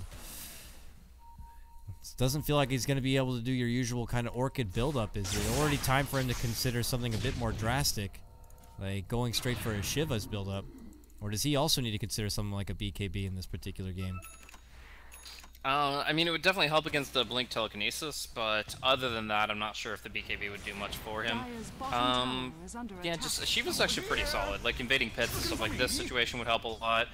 [SPEAKER 1] Doesn't feel like he's going to be able to do your usual kind of Orchid buildup. Is it already time for him to consider something a bit more drastic? Like going straight for a Shiva's buildup? Or does he also need to consider something like a BKB in this particular game?
[SPEAKER 2] I mean, it would definitely help against the Blink Telekinesis, but other than that, I'm not sure if the BKB would do much for him. Yeah, just Shiva's actually pretty solid. Like, invading pits and stuff like this situation would help a lot.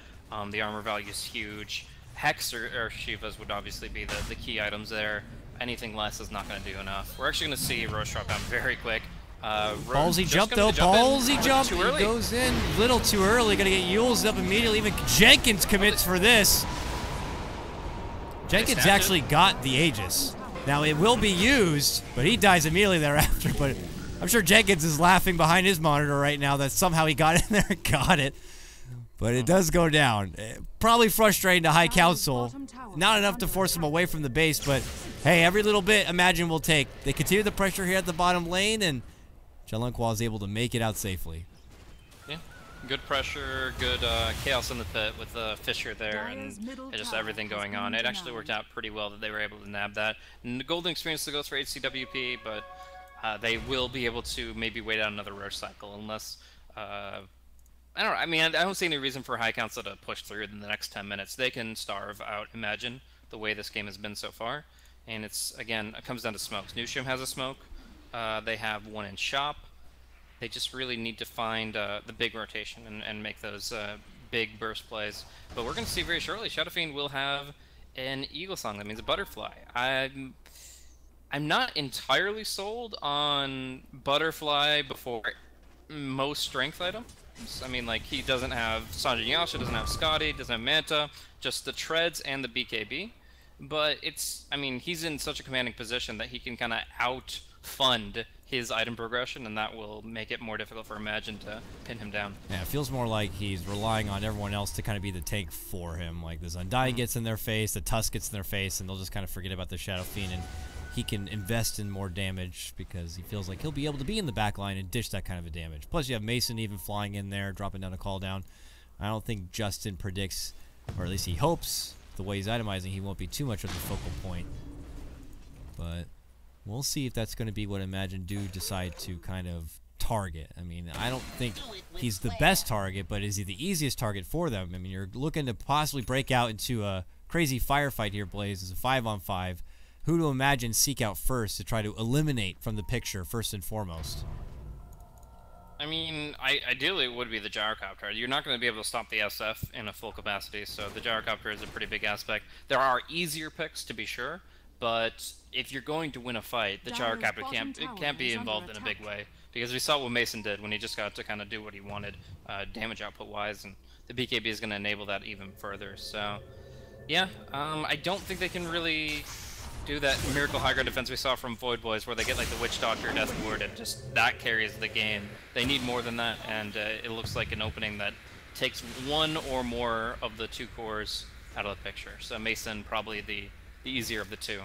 [SPEAKER 2] The armor value is huge. Hex or Shiva's would obviously be the key items there. Anything less is not going to do enough. We're actually going to see Roche drop down very quick.
[SPEAKER 1] Ballsy jump though, ballsy jump! He goes in a little too early, gonna get Yules up immediately. Even Jenkins commits for this. Jenkins actually got the Aegis. Now it will be used, but he dies immediately thereafter. But I'm sure Jenkins is laughing behind his monitor right now that somehow he got in there and got it. But it does go down. Probably frustrating to High Council. Not enough to force him away from the base, but hey, every little bit Imagine will take. They continue the pressure here at the bottom lane, and Jelenqua is able to make it out safely.
[SPEAKER 2] Yeah, good pressure, good chaos in the pit with the Fissure there, and just everything going on. It actually worked out pretty well that they were able to nab that. And the golden experience still goes for HCWP, but they will be able to maybe wait out another Roche cycle unless... I don't know. I mean, I don't see any reason for High Council to push through in the next 10 minutes. They can starve out Imagine the way this game has been so far. And it's, again, it comes down to smokes. Newsham has a smoke. They have one in shop. They just really need to find the big rotation and make those big burst plays. But we're going to see very shortly. Shadow Fiend will have an Eagle Song. That means a Butterfly. I'm not entirely sold on Butterfly before most strength items. I mean, like, he doesn't have Sanjay Yasha, doesn't have Scotty, doesn't have Manta, just the Treads and the BKB. But it's, I mean, he's in such a commanding position that he can kind of out-fund his item progression, and that will make it more difficult for Imagine to pin him down.
[SPEAKER 1] Yeah, it feels more like he's relying on everyone else to kind of be the tank for him. Like, the Undying gets in their face, the Tusk gets in their face, and they'll just kind of forget about the Shadow Fiend, and he can invest in more damage because he feels like he'll be able to be in the back line and dish that kind of a damage. Plus, you have Mason even flying in there, dropping down a call down. I don't think Justin predicts, or at least he hopes, the way he's itemizing, he won't be too much of the focal point. But we'll see if that's going to be what Imagine do decide to kind of target. I mean, I don't think he's the best target, but is he the easiest target for them? I mean, you're looking to possibly break out into a crazy firefight here, Blaze. It's a 5-on-5. Who to Imagine seek out first to try to eliminate from the picture first and foremost?
[SPEAKER 2] I mean, ideally it would be the Gyrocopter. You're not going to be able to stop the SF in a full capacity, so the Gyrocopter is a pretty big aspect. There are easier picks, to be sure, but if you're going to win a fight, the Gyrocopter can't be involved in a big way. Because we saw what Mason did when he just got to kind of do what he wanted, damage output-wise, and the BKB is going to enable that even further. So, yeah, I don't think they can really do that Miracle High Ground defense we saw from Void Boys, where they get like the Witch Doctor, Death Ward, and just that carries the game. They need more than that, and it looks like an opening that takes one or more of the two cores out of the picture. So Mason probably the easier of the two.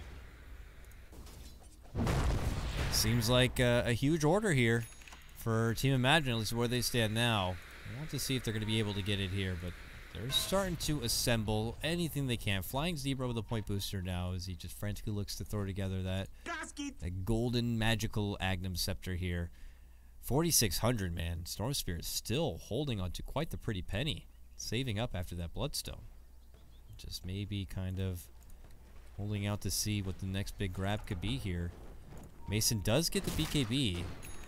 [SPEAKER 1] Seems like a huge order here for Team Imagine, at least where they stand now. I want to see if they're going to be able to get it here, but they're starting to assemble anything they can. Flying Zebra with a point booster now as he just frantically looks to throw together that golden magical Agnum Scepter here. 4,600, man. Storm Spirit still holding on to quite the pretty penny. Saving up after that Bloodstone. Just maybe kind of holding out to see what the next big grab could be here. Mason does get the BKB.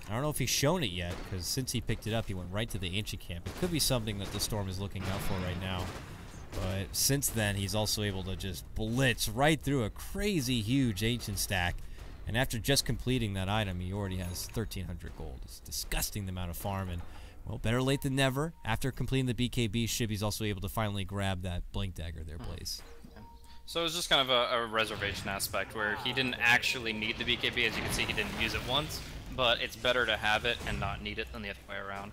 [SPEAKER 1] I don't know if he's shown it yet, because since he picked it up, he went right to the Ancient Camp. It could be something that the Storm is looking out for right now. But since then, he's also able to just blitz right through a crazy huge Ancient stack. And after just completing that item, he already has 1,300 gold. It's disgusting the amount of farm, and, well, better late than never. After completing the BKB, Shibby's also able to finally grab that Blink Dagger there, Blaze.
[SPEAKER 2] So it was just kind of a reservation aspect where he didn't actually need the BKB. As you can see, he didn't use it once. But it's better to have it and not need it than the other way around.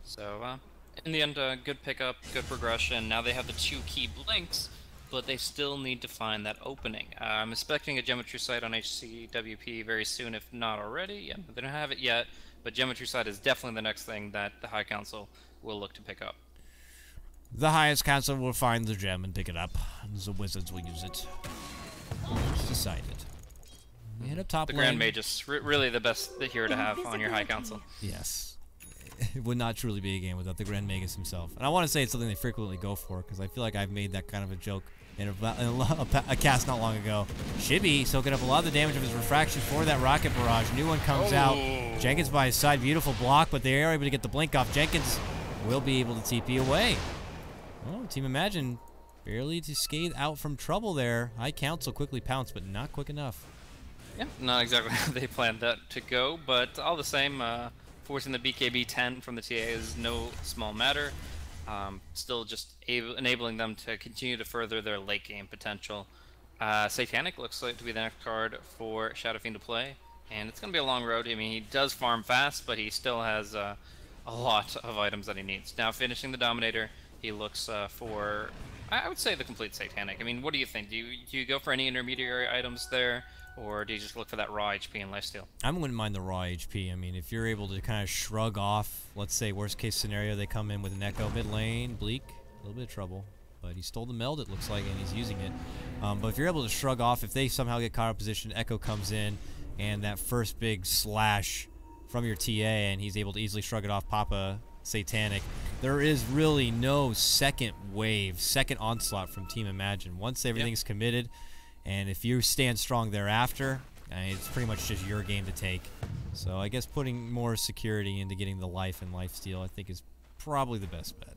[SPEAKER 2] So, in the end, good pickup, good progression. Now they have the two key blinks, but they still need to find that opening. I'm expecting a Geometry Sight on HCWP very soon, if not already. Yeah, they don't have it yet, but Geometry Sight is definitely the next thing that the High Council will look to pick up.
[SPEAKER 1] The highest council will find the gem and pick it up. The wizards will use it. It's decided. We head up top
[SPEAKER 2] The
[SPEAKER 1] lane.
[SPEAKER 2] Grand Mage is really the best hero to have on your high council.
[SPEAKER 1] Yes. It would not truly be a game without the Grand Magus himself. And I want to say it's something they frequently go for, because I feel like I've made that kind of a joke in a cast not long ago. Shibby soaking up a lot of the damage of his refraction for that rocket barrage. New one comes out. Jenkins by his side. Beautiful block, but they are able to get the blink off. Jenkins will be able to TP away. Oh, Team Imagine barely to skate out from trouble there. High Council quickly pounced, but not quick enough.
[SPEAKER 2] Yeah, not exactly how they planned that to go, but all the same, forcing the BKB 10 from the TA is no small matter. Still just enabling them to continue to further their late game potential. Satanic looks like to be the next card for Shadow Fiend to play, and it's going to be a long road. I mean, he does farm fast, but he still has a lot of items that he needs. Now, finishing the Dominator, he looks for, I would say, the complete Satanic. I mean, what do you think? Do you go for any intermediary items there? Or do you just look for that raw HP and lifesteal?
[SPEAKER 1] I wouldn't mind the raw HP. I mean, if you're able to kind of shrug off, let's say worst case scenario, they come in with an Echo mid lane, Bleak, a little bit of trouble. But he stole the meld, it looks like, and he's using it. But if you're able to shrug off, if they somehow get caught out of position, Echo comes in, and that first big slash from your TA, and he's able to easily shrug it off, pop a Satanic. There is really no second wave, second onslaught from Team Imagine. Once everything's committed, and if you stand strong thereafter, it's pretty much just your game to take. So I guess putting more security into getting the life and lifesteal, I think, is probably the best bet.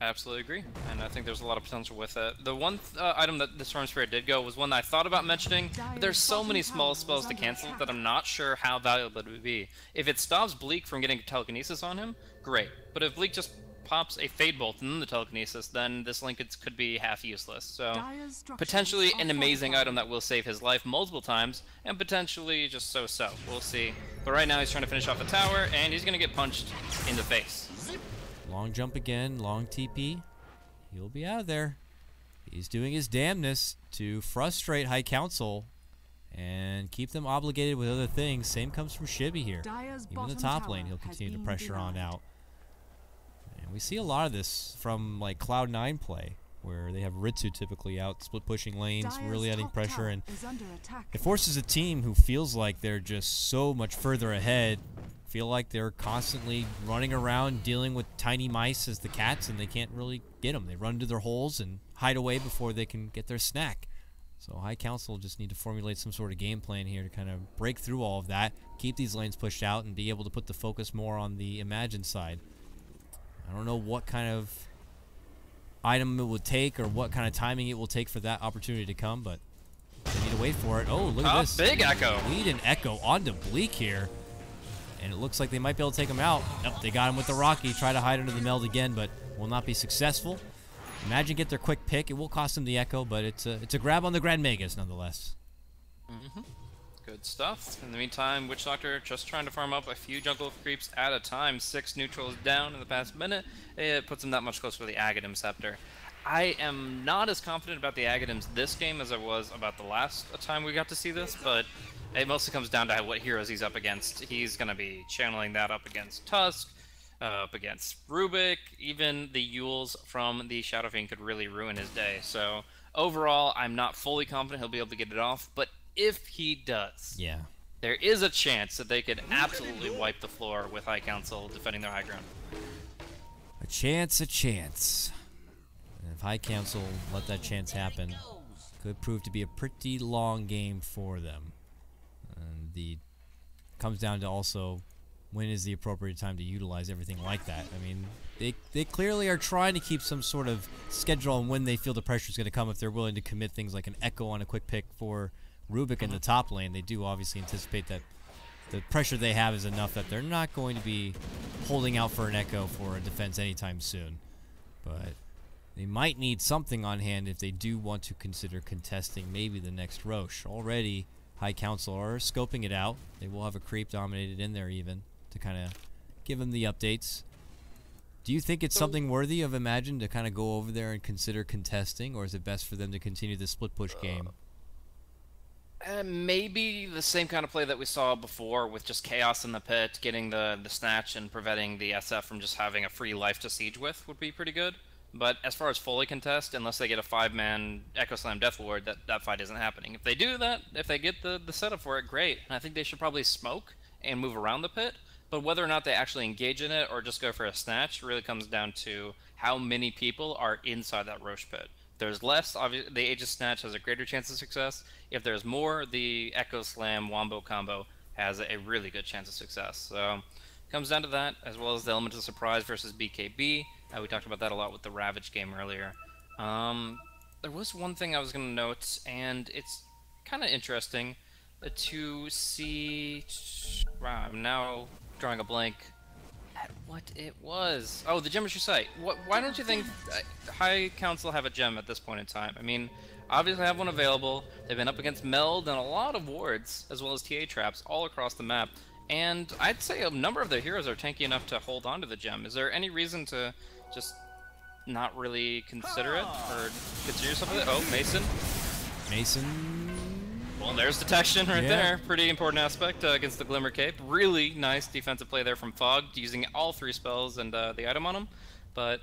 [SPEAKER 2] Absolutely agree, and I think there's a lot of potential with it. The one item that the Storm Spirit did go was one that I thought about mentioning, but there's so many small spells to cancel that I'm not sure how valuable it would be. If it stops Bleak from getting telekinesis on him, great. But if Bleak just pops a Fade Bolt and then the telekinesis, then this linkage could be half useless. So potentially an amazing item that will save his life multiple times, and potentially just so-so. We'll see. But right now he's trying to finish off the tower, and he's going to get punched in the face.
[SPEAKER 1] Long jump again, long TP. He'll be out of there. He's doing his damnness to frustrate High Council and keep them obligated with other things. Same comes from Shibby here. Even the top lane, he'll continue to pressure on out. And we see a lot of this from like Cloud9 play, where they have Ritsu typically out split pushing lanes, really adding pressure, and it forces a team who feels like they're just so much further ahead, feel like they're constantly running around dealing with tiny mice as the cats, and they can't really get them. They run to their holes and hide away before they can get their snack. So High Council just need to formulate some sort of game plan here to kind of break through all of that, keep these lanes pushed out, and be able to put the focus more on the Imagine side. I don't know what kind of item it would take or what kind of timing it will take for that opportunity to come, but they need to wait for it. Oh, look at this.
[SPEAKER 2] Big Echo.
[SPEAKER 1] Lead and Echo onto Bleak here. And it looks like they might be able to take him out. Yep, they got him with the Rocky. Try to hide under the meld again, but will not be successful. Imagine get their quick pick. It will cost them the Echo, but it's a grab on the Grand Magus nonetheless.
[SPEAKER 2] Good stuff. In the meantime, Witch Doctor just trying to farm up a few jungle creeps at a time. 6 neutrals down in the past minute. It puts him that much closer to the Aghanim Scepter. I am not as confident about the Aghanims this game as I was about the last time we got to see this, but it mostly comes down to what heroes he's up against. He's going to be channeling that up against Tusk, up against Rubik. Even the Yules from the Shadow Fiend could really ruin his day. So overall, I'm not fully confident he'll be able to get it off, but if he does, there is a chance that they could absolutely wipe the floor with High Council defending their high ground.
[SPEAKER 1] A chance, a chance. And if High Council let that chance happen, could prove to be a pretty long game for them. And the comes down to also when is the appropriate time to utilize everything like that. I mean, they clearly are trying to keep some sort of schedule on when they feel the pressure is going to come. If they're willing to commit things like an Echo on a quick pick for Rubik in the top lane, they do obviously anticipate that the pressure they have is enough that they're not going to be holding out for an Echo for a defense anytime soon. But they might need something on hand if they do want to consider contesting maybe the next Roche. Already, High Council are scoping it out. They will have a creep dominated in there even to kind of give them the updates. Do you think it's something worthy of Imagine to kind of go over there and consider contesting, or is it best for them to continue the split push game?
[SPEAKER 2] Maybe the same kind of play that we saw before with just Chaos in the pit, getting the snatch and preventing the SF from just having a free life to siege with would be pretty good. But as far as fully contest, unless they get a 5-man Echo Slam Death Ward, that fight isn't happening. If they do that, if they get the setup for it, great. And I think they should probably smoke and move around the pit. But whether or not they actually engage in it or just go for a snatch really comes down to how many people are inside that Roche pit. If there's less, obviously, the Aegis Snatch has a greater chance of success. If there's more, the Echo Slam Wombo combo has a really good chance of success. So it comes down to that, as well as the element of surprise versus BKB. We talked about that a lot with the Ravage game earlier. There was one thing I was going to note, and it's kind of interesting to see... Wow, I'm now drawing a blank at what it was. Oh, the geometry site. Why don't you think High Council have a gem at this point in time? I mean, obviously have one available. They've been up against Meld and a lot of wards, as well as TA traps all across the map. And I'd say a number of their heroes are tanky enough to hold on to the gem. Is there any reason to just not really consider it or consider yourself with it? Oh, Mason. Well, there's detection right there. Pretty important aspect against the Glimmer Cape. Really nice defensive play there from Fog, using all 3 spells and the item on him. But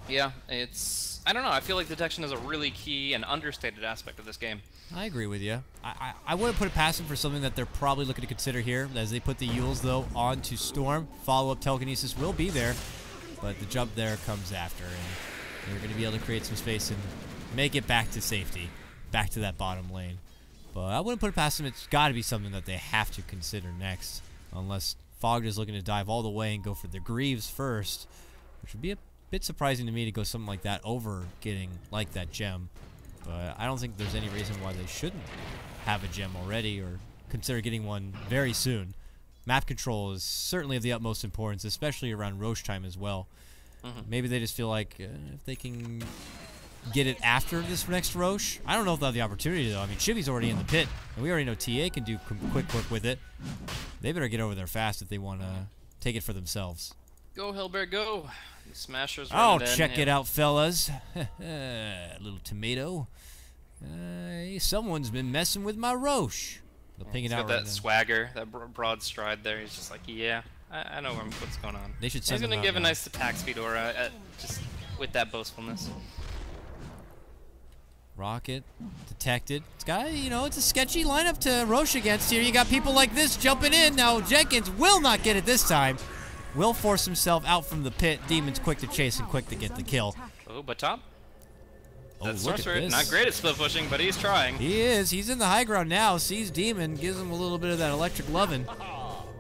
[SPEAKER 2] yeah, it's... I don't know. I feel like detection is a really key and understated aspect of this game.
[SPEAKER 1] I agree with you. I wouldn't put it past them for something that they're probably looking to consider here. As they put the Yules, though, onto Storm. Follow-up telekinesis will be there, but the jump there comes after, and they're going to be able to create some space and make it back to safety, back to that bottom lane. But I wouldn't put it past them. It's got to be something that they have to consider next, unless Fog is looking to dive all the way and go for the Greaves first, which would be a bit surprising to me to go something like that over getting like that gem. But I don't think there's any reason why they shouldn't have a gem already or consider getting one very soon. Map control is certainly of the utmost importance, especially around Roche time as well. Maybe they just feel like if they can get it after this next Roche. I don't know if they'll have the opportunity, though. I mean, Chibi's already in the pit, and we already know TA can do quick work with it. They better get over there fast if they want to take it for themselves.
[SPEAKER 2] Go, Hellbear, go! The Smashers.
[SPEAKER 1] Oh, check it out, fellas. Little tomato. Someone's been messing with my Roche. They'll ping it out
[SPEAKER 2] got
[SPEAKER 1] right
[SPEAKER 2] that
[SPEAKER 1] now.
[SPEAKER 2] swagger, that broad stride there. He's just like, yeah, I know what's going on.
[SPEAKER 1] They should
[SPEAKER 2] He's
[SPEAKER 1] send
[SPEAKER 2] going
[SPEAKER 1] him
[SPEAKER 2] to
[SPEAKER 1] out
[SPEAKER 2] give a
[SPEAKER 1] now.
[SPEAKER 2] nice attack speed aura just with that boastfulness.
[SPEAKER 1] Rocket detected. It's got, you know, it's a sketchy lineup to Roche against here. You got people like this jumping in. Now Jenkins will not get it this time. Will force himself out from the pit. Demon's quick to chase and quick to get the kill.
[SPEAKER 2] Oh, but top.
[SPEAKER 1] Oh,
[SPEAKER 2] That
[SPEAKER 1] look at
[SPEAKER 2] sorcerer,
[SPEAKER 1] this.
[SPEAKER 2] not great at split pushing, but he's trying.
[SPEAKER 1] He is. He's in the high ground now. Sees Demon. Gives him a little bit of that electric lovin'.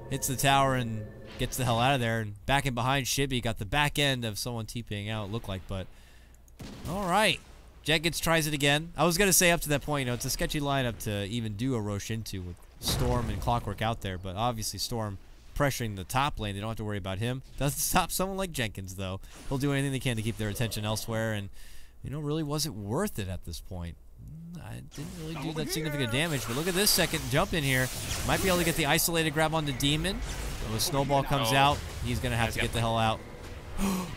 [SPEAKER 1] Hits the tower and gets the hell out of there. And back in behind Shibby. Got the back end of someone TPing out, it looked like. But all right. Jenkins tries it again. I was going to say up to that point, you know, it's a sketchy lineup to even do a Roche into with Storm and Clockwork out there. But obviously Storm pressuring the top lane. They don't have to worry about him. Doesn't stop someone like Jenkins, though. He'll do anything they can to keep their attention elsewhere. And, you know, really wasn't worth it at this point. I didn't really do that significant damage. But look at this second jump in here. Might be able to get the isolated grab on the Demon. When Snowball comes out, he's going to have to get the hell out.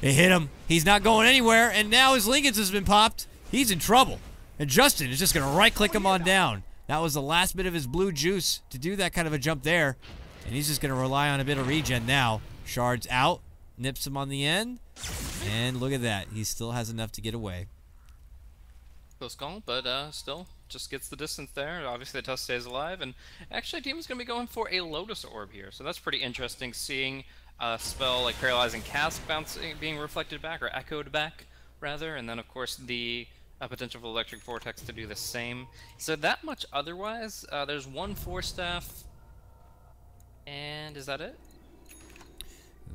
[SPEAKER 1] It hit him. He's not going anywhere. And now his Lincolns has been popped. He's in trouble. And Justin is just going to right-click him on down. That was the last bit of his blue juice to do that kind of a jump there. And he's just going to rely on a bit of regen now. Shards out. Nips him on the end. And look at that. He still has enough to get away.
[SPEAKER 2] Close call, but still just gets the distance there. Obviously, the Tusk stays alive. And actually, Demon's going to be going for a Lotus Orb here. So that's pretty interesting, seeing a spell like Paralyzing Cast being reflected back, or echoed back, rather. And then, of course, the potential for Electric Vortex to do the same. So that much otherwise. There's one Force Staff. And is that it?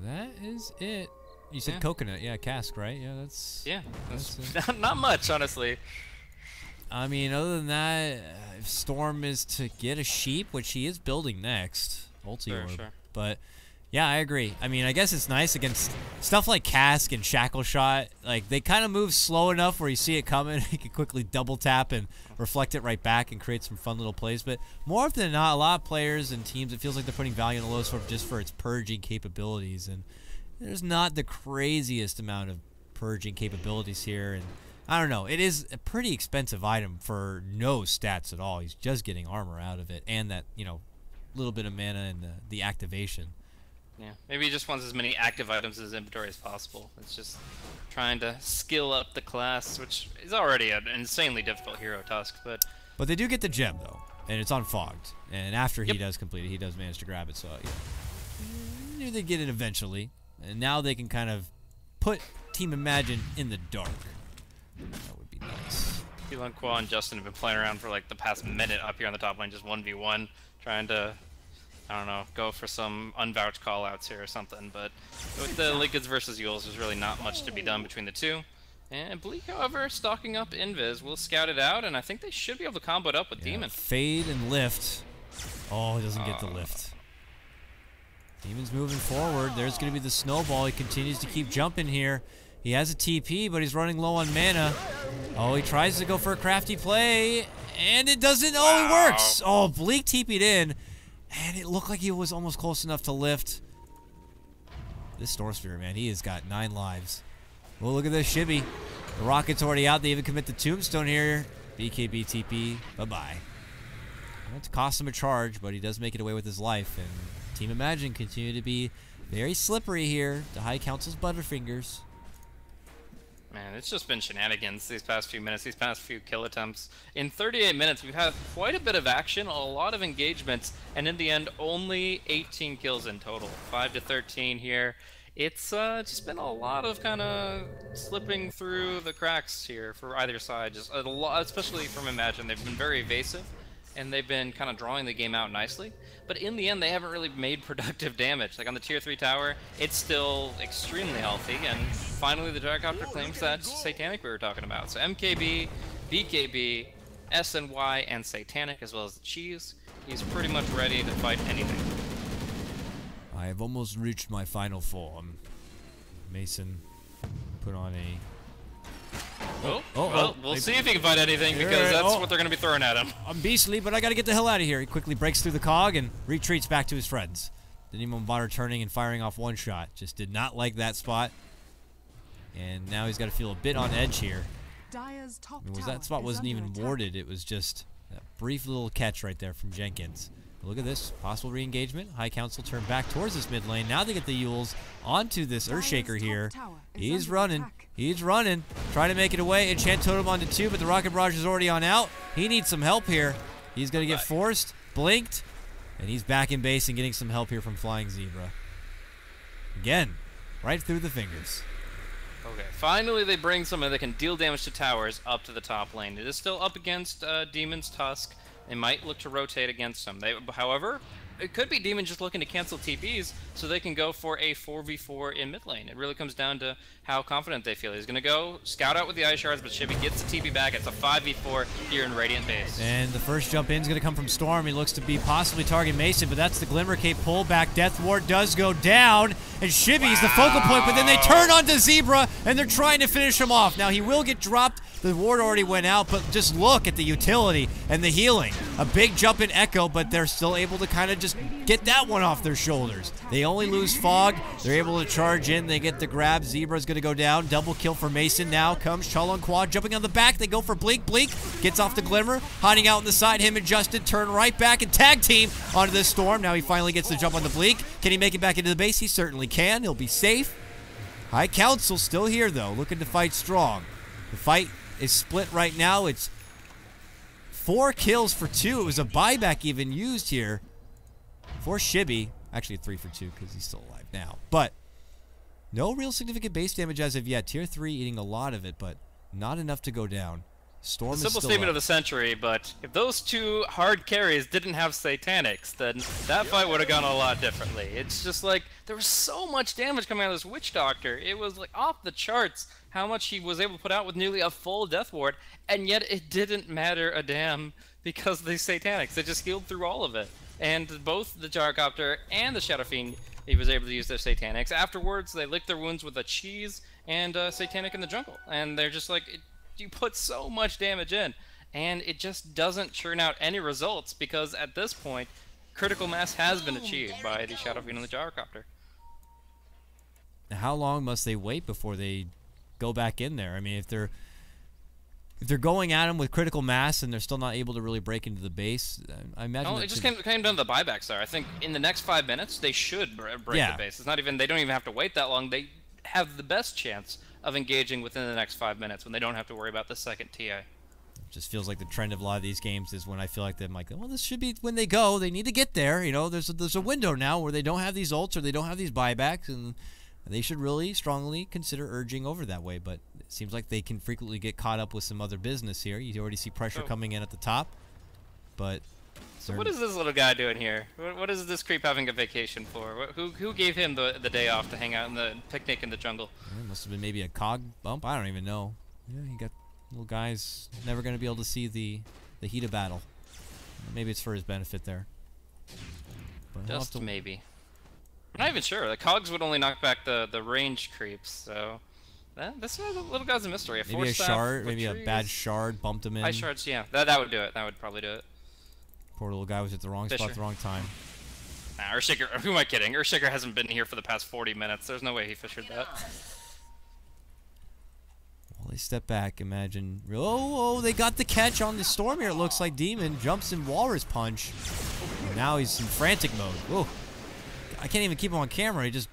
[SPEAKER 1] That is it. You said coconut. Yeah, cask, right? Yeah, that's...
[SPEAKER 2] Yeah, that's not much, honestly.
[SPEAKER 1] I mean, other than that, if Storm is to get a sheep, which he is building next, ulti orb.
[SPEAKER 2] Sure.
[SPEAKER 1] But yeah, I agree. I mean, I guess it's nice against stuff like Cask and Shackle Shot. Like, they kind of move slow enough where you see it coming, you can quickly double tap and reflect it right back and create some fun little plays. But more often than not, a lot of players and teams, it feels like they're putting value on the Lotus Orb just for its purging capabilities. And there's not the craziest amount of purging capabilities here. And I don't know. It is a pretty expensive item for no stats at all. He's just getting armor out of it and that, you know, little bit of mana and the activation.
[SPEAKER 2] Yeah, maybe he just wants as many active items in his inventory as possible. It's just trying to skill up the class, which is already an insanely difficult hero, Tusk, but...
[SPEAKER 1] But they do get the gem, though, and it's unfogged. And after he does complete it, he does manage to grab it, so yeah. Knew they'd get it eventually. And now they can kind of put Team Imagine in the dark. That would be nice.
[SPEAKER 2] KotLGuy and Justin have been playing around for like the past minute up here on the top lane, just 1v1, trying to, I don't know, go for some unvouched callouts here or something. But with the Liquids versus Yules, there's really not much to be done between the two. And Bleak, however, stocking up Invis, will scout it out, and I think they should be able to combo it up with Demon.
[SPEAKER 1] Fade and lift. Oh, he doesn't get the lift. Demon's moving forward. There's going to be the snowball. He continues to keep jumping here. He has a TP, but he's running low on mana. Oh, he tries to go for a crafty play, and it doesn't. Oh, it works. Oh, Bleak TP'd in, and it looked like he was almost close enough to lift. This Storm Spirit, man, he has got 9 lives. Well, look at this Shibby. The rocket's already out. They even commit the Tombstone here. BKB TP. Bye-bye. It's cost him a charge, but he does make it away with his life, and Team Imagine continue to be very slippery here. The High Council's Butterfingers.
[SPEAKER 2] Man, it's just been shenanigans these past few minutes, these past few kill attempts. In 38 minutes, we've had quite a bit of action, a lot of engagements, and in the end, only 18 kills in total. 5 to 13 here. It's just been a lot of kind of slipping through the cracks here for either side. Just a lot, especially from Imagine. They've been very evasive, and they've been kind of drawing the game out nicely. But in the end, they haven't really made productive damage. Like on the tier 3 tower, it's still extremely healthy, and finally the Gyrocopter claims that Satanic we were talking about. So MKB, BKB, SNY, and Satanic, as well as the Cheese. He's pretty much ready to fight anything.
[SPEAKER 1] I have almost reached my final form. Mason put on a...
[SPEAKER 2] We'll see if he can fight anything, because that's what they're going to be throwing at him.
[SPEAKER 1] I'm beastly, but I got to get the hell out of here. He quickly breaks through the cog and retreats back to his friends. Didn't even bother turning and firing off one shot. Just did not like that spot. And now he's got to feel a bit on edge here. That spot wasn't even warded. It was just that brief little catch right there from Jenkins. Look at this. Possible re-engagement. High Council turn back towards this mid lane. Now they get the Yules onto this Earthshaker here. He's running. He's running. Trying to make it away. Enchant Totem onto 2, but the Rocket Barrage is already on out. He needs some help here. He's going to get forced, blinked, and he's back in base and getting some help here from Flying Zebra. Again, right through the fingers.
[SPEAKER 2] Okay, finally they bring someone that can deal damage to towers up to the top lane. It is still up against Demon's Tusk. They might look to rotate against him. However, it could be Demon just looking to cancel TPs so they can go for a 4v4 in mid lane. It really comes down to how confident they feel. He's going to go scout out with the Ice Shards, but Shibby gets the TP back. It's a 5v4 here in Radiant base.
[SPEAKER 1] And the first jump in is going to come from Storm. He looks to be possibly targeting Mason, but that's the Glimmer Cape pullback. Death Ward does go down, and Shibby's the focal point, but then they turn onto Zebra, and they're trying to finish him off. Now, he will get dropped. The ward already went out, but just look at the utility and the healing. A big jump in Echo, but they're still able to kind of just get that one off their shoulders. They only lose Fog. They're able to charge in. They get the grab. Zebra's going to go down. Double kill for Mason. Now comes KotLGuy jumping on the back. They go for Bleak. Bleak gets off the Glimmer, hiding out on the side. Him and Justin turn right back and tag team onto this Storm. Now he finally gets the jump on the Bleak. Can he make it back into the base? He certainly can. He'll be safe. High Council still here, though, looking to fight strong. The fight is split right now. It's 4 kills for 2. It was a buyback even used here for Shibby. Actually 3 for 2 because he's still alive now. But no real significant base damage as of yet. Tier 3 eating a lot of it, but not enough to go down. Storm is
[SPEAKER 2] simple
[SPEAKER 1] still
[SPEAKER 2] statement
[SPEAKER 1] up.
[SPEAKER 2] of the century, but if those 2 hard carries didn't have Satanics, then that fight would have gone a lot differently. It's just like there was so much damage coming out of this Witch Doctor. It was like off the charts how much he was able to put out with nearly a full Death Ward, and yet it didn't matter a damn because of the Satanics. They just healed through all of it. And both the Gyrocopter and the Shadow Fiend, he was able to use their Satanics. Afterwards, they licked their wounds with a Cheese and Satanic in the jungle. And they're just like, you put so much damage in, and it just doesn't churn out any results because at this point, critical mass has been achieved by the Shadow Fiend and the Gyrocopter.
[SPEAKER 1] How long must they wait before they go back in there? I mean, if they're if they're going at him with critical mass and they're still not able to really break into the base, I imagine.
[SPEAKER 2] No, it just came down to the buybacks there. I think in the next 5 minutes they should break the base. It's not even, they don't even have to wait that long. They have the best chance of engaging within the next 5 minutes when they don't have to worry about the second TI.
[SPEAKER 1] It just feels like the trend of a lot of these games is when I feel like they're like, well, this should be when they go. They need to get there. You know, there's a window now where they don't have these ults or they don't have these buybacks, and they should really strongly consider urging over that way. But it seems like they can frequently get caught up with some other business here. You already see pressure coming in at the top. But
[SPEAKER 2] so what is this little guy doing here? What is this creep having a vacation for? Who gave him the day off to hang out in the picnic in the jungle?
[SPEAKER 1] It must have been maybe a cog bump. I don't even know. Yeah, you got little guy's never going to be able to see the heat of battle. Maybe it's for his benefit there. But
[SPEAKER 2] just maybe. I'm not even sure. The cogs would only knock back the range creeps, so this little guy's a mystery.
[SPEAKER 1] Maybe a shard, maybe a bad shard bumped him in.
[SPEAKER 2] High shards, yeah. That would do it. That would probably do it.
[SPEAKER 1] Poor little guy was at the wrong spot at the wrong time.
[SPEAKER 2] Nah, Earthshaker, who am I kidding? Earthshaker hasn't been here for the past 40 minutes. There's no way he fissured that.
[SPEAKER 1] Well, they step back, imagine. Oh, they got the catch on the storm here, it looks like. Demon jumps in Walrus Punch. And now he's in frantic mode. Whoa. I can't even keep him on camera. He just,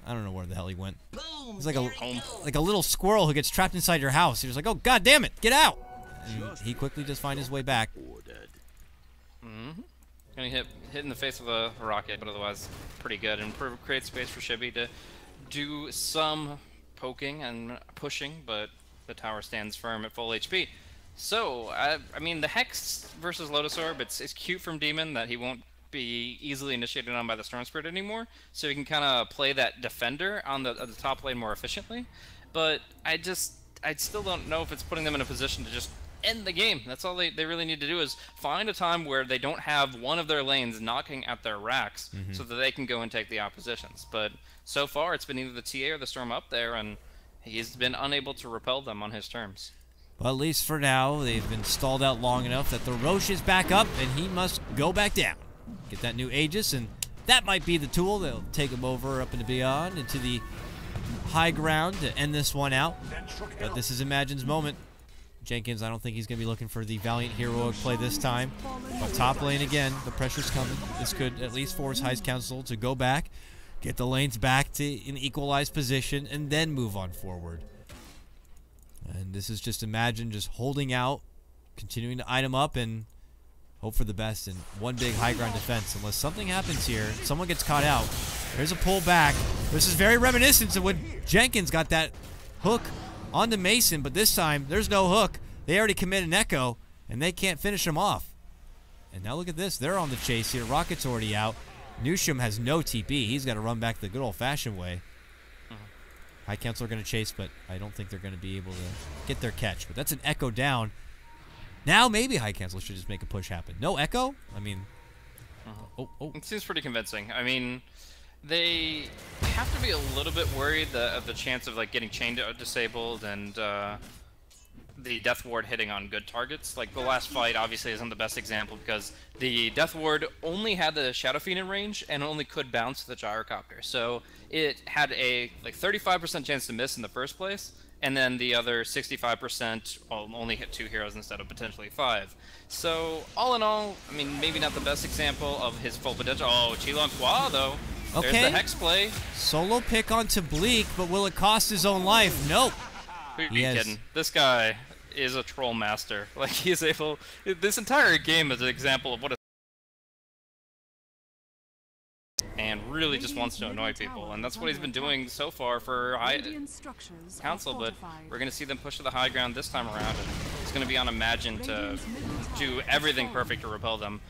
[SPEAKER 1] I don't know where the hell he went. He's like a little squirrel who gets trapped inside your house. He was like, oh, god damn it, get out. And he quickly just finds his way back.
[SPEAKER 2] Gonna hit in the face with a rocket, but otherwise pretty good, and create space for Shibby to do some poking and pushing, but the tower stands firm at full HP. So, I mean, the Hex versus Lotus Orb, it's cute from Demon that he won't be easily initiated on by the Storm Spirit anymore, so he can kind of play that defender on the top lane more efficiently. But I still don't know if it's putting them in a position to just end the game. That's all they really need to do, is find a time where they don't have one of their lanes knocking at their racks so that they can go and take the oppositions. But so far it's been either the TA or the Storm up there, and he's been unable to repel them on his terms.
[SPEAKER 1] Well, at least for now, they've been stalled out long enough that the Roche is back up and he must go back down. Get that new Aegis, and that might be the tool that'll take him over up into beyond, into the high ground to end this one out. But this is Imagine's moment. Jenkins, I don't think he's going to be looking for the valiant heroic play this time. But top lane again, the pressure's coming. This could at least force Heist Council to go back, get the lanes back to an equalized position, and then move on forward. And this is just Imagine just holding out, continuing to item up, and hope for the best in one big high ground defense. Unless something happens here, someone gets caught out. There's a pull back. This is very reminiscent of when Jenkins got that hook onto Mason, but this time there's no hook. They already committed an echo, and they can't finish him off. And now look at this. They're on the chase here. Rocket's already out. Nusham has no TP. He's got to run back the good old-fashioned way. High Council are going to chase, but I don't think they're going to be able to get their catch. But that's an echo down. Now maybe High Council should just make a push happen. No echo? I mean...
[SPEAKER 2] It seems pretty convincing. I mean, they have to be a little bit worried of the chance of like getting chained disabled and the Death Ward hitting on good targets. Like the last fight obviously isn't the best example because the Death Ward only had the Shadow Fiend in range and only could bounce the gyrocopter. So it had a like 35% chance to miss in the first place, and then the other 65% only hit 2 heroes instead of potentially 5. So all in all, I mean, maybe not the best example of his full potential. Oh, KotLGuy though.
[SPEAKER 1] Okay.
[SPEAKER 2] There's the Hex play.
[SPEAKER 1] Solo pick onto Bleak, but will it cost his own life? Nope.
[SPEAKER 2] Who are you kidding? This guy is a troll master. Like, he is able... This entire game is an example of what a... And really just wants to annoy people. And that's what he's been doing so far for High Council, but we're going to see them push to the high ground this time around. And it's going to be on Imagine to do everything perfect to repel them.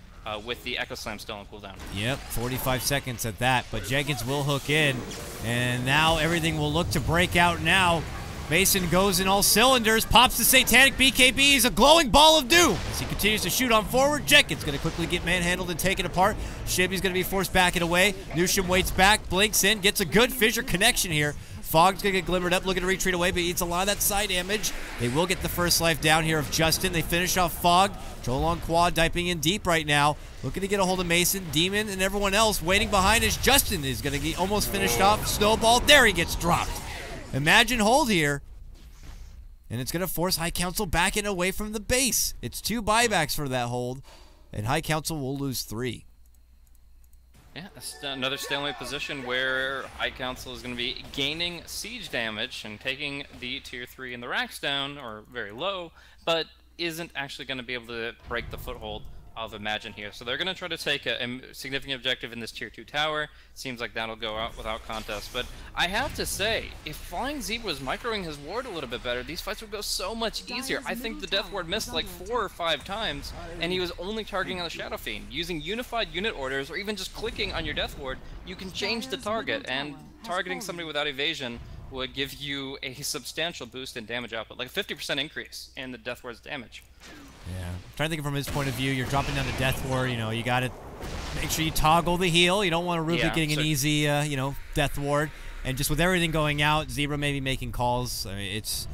[SPEAKER 2] With the Echo Slam still on cooldown.
[SPEAKER 1] Yep, 45 seconds at that, but Jenkins will hook in, and now everything will look to break out now. Mason goes in all cylinders, pops the Satanic BKB, he's a glowing ball of doom. As he continues to shoot on forward, Jenkins going to quickly get manhandled and taken apart. Shibby's going to be forced back and away. Nusham waits back, blinks in, gets a good fissure connection here. Fog's going to get glimmered up, looking to retreat away, but he eats a lot of that side damage. They will get the first life down here of Justin. They finish off Fog. KotLGuy diving in deep right now, looking to get a hold of Mason, Demon, and everyone else waiting behind as Justin is going to get almost finished off. Snowball, there he gets dropped. Imagine hold here. And it's going to force High Council back and away from the base. It's 2 buybacks for that hold, and High Council will lose 3.
[SPEAKER 2] Yeah, another stalemate position where High Council is going to be gaining siege damage and taking the tier 3 in the racks down, or very low, but isn't actually going to be able to break the foothold of Imagine here. So they're going to try to take a significant objective in this tier 2 tower. Seems like that'll go out without contest. But I have to say, if Flying Zebra was microing his ward a little bit better, these fights would go so much easier. I think the Death Ward missed like 4 or 5 times, and he was only targeting on the Shadow Fiend. Using unified unit orders, or even just clicking on your Death Ward, you can change the target, and targeting somebody without evasion would give you a substantial boost in damage output, like a 50% increase in the Death Ward's damage.
[SPEAKER 1] Yeah, I'm trying to think from his point of view. You're dropping down the Death Ward, you know, you got to make sure you toggle the heal. You don't want to Ruby getting an easy, you know, Death Ward. And just with everything going out, Zebra may be making calls. I mean, it's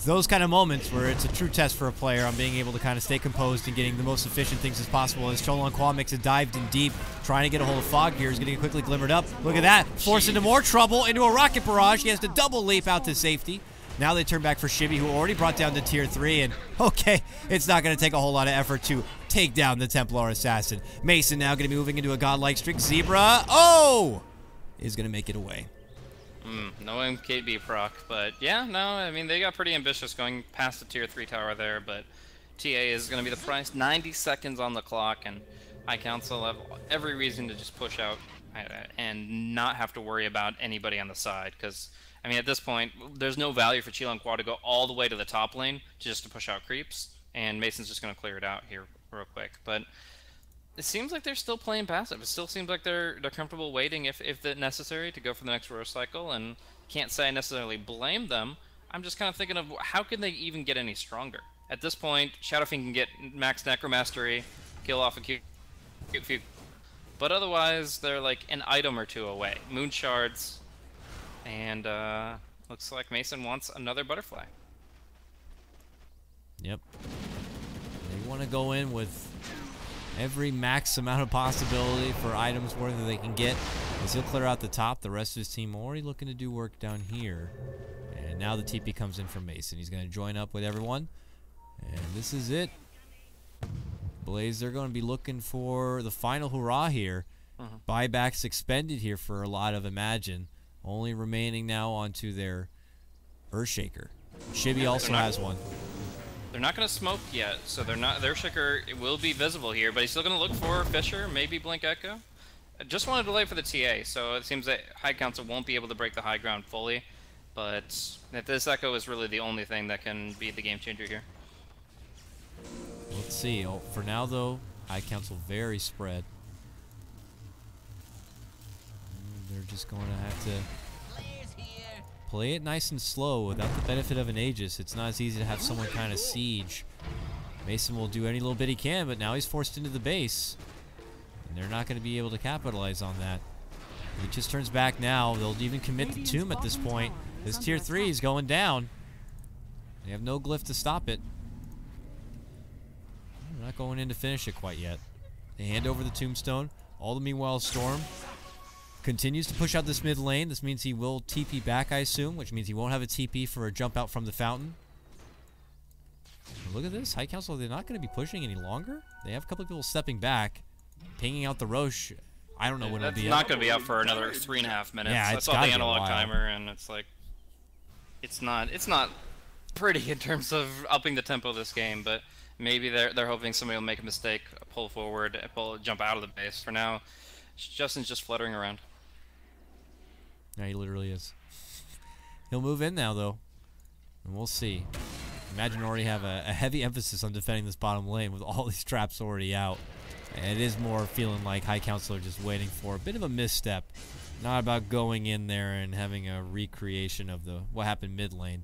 [SPEAKER 1] those kind of moments where it's a true test for a player on being able to kind of stay composed and getting the most efficient things as possible. As KotLGuy makes a dive in deep, trying to get a hold of Fog here. He's getting quickly glimmered up. Look at that. Forced into more trouble, into a rocket barrage. He has to double leap out to safety. Now they turn back for Shibby, who already brought down the tier 3, and okay, it's not going to take a whole lot of effort to take down the Templar Assassin. Mason now going to be moving into a godlike streak. Zebra, is going to make it away.
[SPEAKER 2] No MKB proc, but yeah, no, I mean, they got pretty ambitious going past the tier 3 tower there, but TA is going to be the price. 90 seconds on the clock, and High Council have every reason to just push out and not have to worry about anybody on the side, because I mean, at this point, there's no value for KotLGuy to go all the way to the top lane just to push out creeps, and Mason's just going to clear it out here real quick. But it seems like they're still playing passive. It still seems like they're comfortable waiting if necessary to go for the next row cycle, and can't say I necessarily blame them. I'm just kind of thinking of how can they even get any stronger? At this point, Shadow Fiend can get max Necromastery, kill off a cute few, but otherwise they're like an item or 2 away. Moon Shards. And looks like Mason wants another butterfly.
[SPEAKER 1] Yep. They want to go in with every max amount of possibility for items worth that they can get. As he'll clear out the top, the rest of his team already looking to do work down here. And now the TP comes in from Mason. He's going to join up with everyone. And this is it. Blaze, they're going to be looking for the final hurrah here. Buybacks expended here for a lot of Imagine. Only remaining now onto their Earthshaker. Shibby also has one.
[SPEAKER 2] They're not going to smoke yet, so they're not. Their Earthshaker will be visible here, but he's still going to look for Fisher, maybe Blink Echo. I just want to delay for the TA, so it seems that High Council won't be able to break the high ground fully, but this Echo is really the only thing that can be the game changer here.
[SPEAKER 1] Let's see. Oh, for now, though, High Council very spread. They're just going to have to play it nice and slow without the benefit of an Aegis. It's not as easy to have someone kind of siege. Mason will do any little bit he can, but now he's forced into the base. And they're not going to be able to capitalize on that. He just turns back now. They'll even commit the tomb at this point. This tier 3 is going down. They have no glyph to stop it. They're not going in to finish it quite yet. They hand over the tombstone. All the meanwhile, Storm continues to push out this mid lane. This means he will TP back, I assume, which means he won't have a TP for a jump out from the fountain. Look at this. High Council, they're not going to be pushing any longer. They have a couple of people stepping back, pinging out the Roche. I don't know when it'll be up.
[SPEAKER 2] It's not going to be up for another 3.5 minutes.
[SPEAKER 1] Yeah,
[SPEAKER 2] I saw the analog timer, and it's like, it's not pretty in terms of upping the tempo of this game, but maybe they're hoping somebody will make a mistake, pull forward, jump out of the base. For now, Justin's just fluttering around.
[SPEAKER 1] Yeah, he literally is. He'll move in now, though, and we'll see. Imagine already have a heavy emphasis on defending this bottom lane with all these traps already out. And it is more feeling like High Council are just waiting for a bit of a misstep. Not about going in there and having a recreation of what happened mid lane.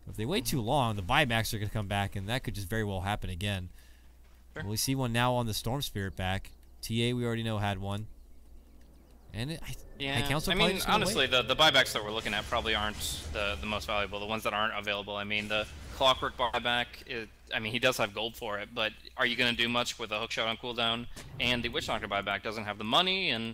[SPEAKER 1] If they wait too long, the buybacks are going to come back, and that could just very well happen again. Sure. Well, we see one now on the Storm Spirit back. TA, we already know, had one. And
[SPEAKER 2] yeah, I mean, honestly, the buybacks that we're looking at probably aren't the most valuable. The ones that aren't available, I mean, the Clockwork buyback, I mean, he does have gold for it, but are you going to do much with a hookshot on cooldown? And the Witch Doctor buyback doesn't have the money, and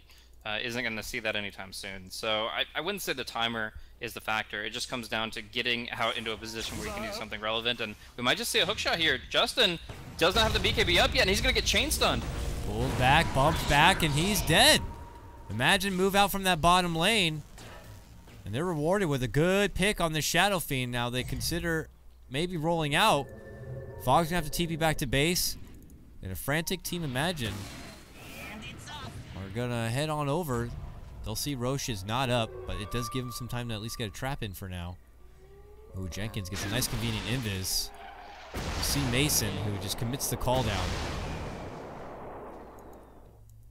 [SPEAKER 2] isn't going to see that anytime soon. So I wouldn't say the timer is the factor. It just comes down to getting out into a position where you can do something relevant, and we might just see a hook shot here. Justin does not have the BKB up yet, and he's going to get chain stunned.
[SPEAKER 1] Pulled back, bumped back, and he's dead. Imagine move out from that bottom lane, and they're rewarded with a good pick on the Shadow Fiend. Now they consider maybe rolling out. Fog's going to have to TP back to base, and a frantic Team Imagine are going to head on over. They'll see Roche is not up, but it does give him some time to at least get a trap in for now. Ooh, Jenkins gets a nice convenient invis. You see Mason, who just commits the call down.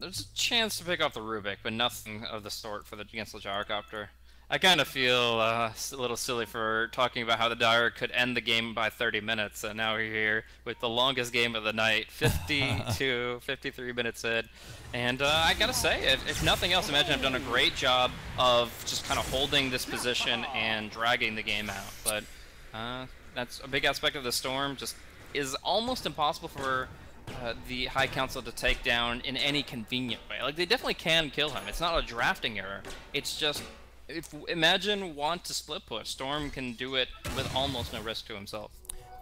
[SPEAKER 2] There's a chance to pick off the Rubik, but nothing of the sort for against the Gyrocopter. I kind of feel a little silly for talking about how the Dire could end the game by 30 minutes, and now we're here with the longest game of the night, 52, 53 minutes in. And I gotta say, if nothing else, Imagine have done a great job of just kind of holding this position and dragging the game out. But that's a big aspect of the Storm. Just is almost impossible for the High Council to take down in any convenient way. Like, they definitely can kill him. It's not a drafting error. It's just, if Imagine want to split push, Storm can do it with almost no risk to himself.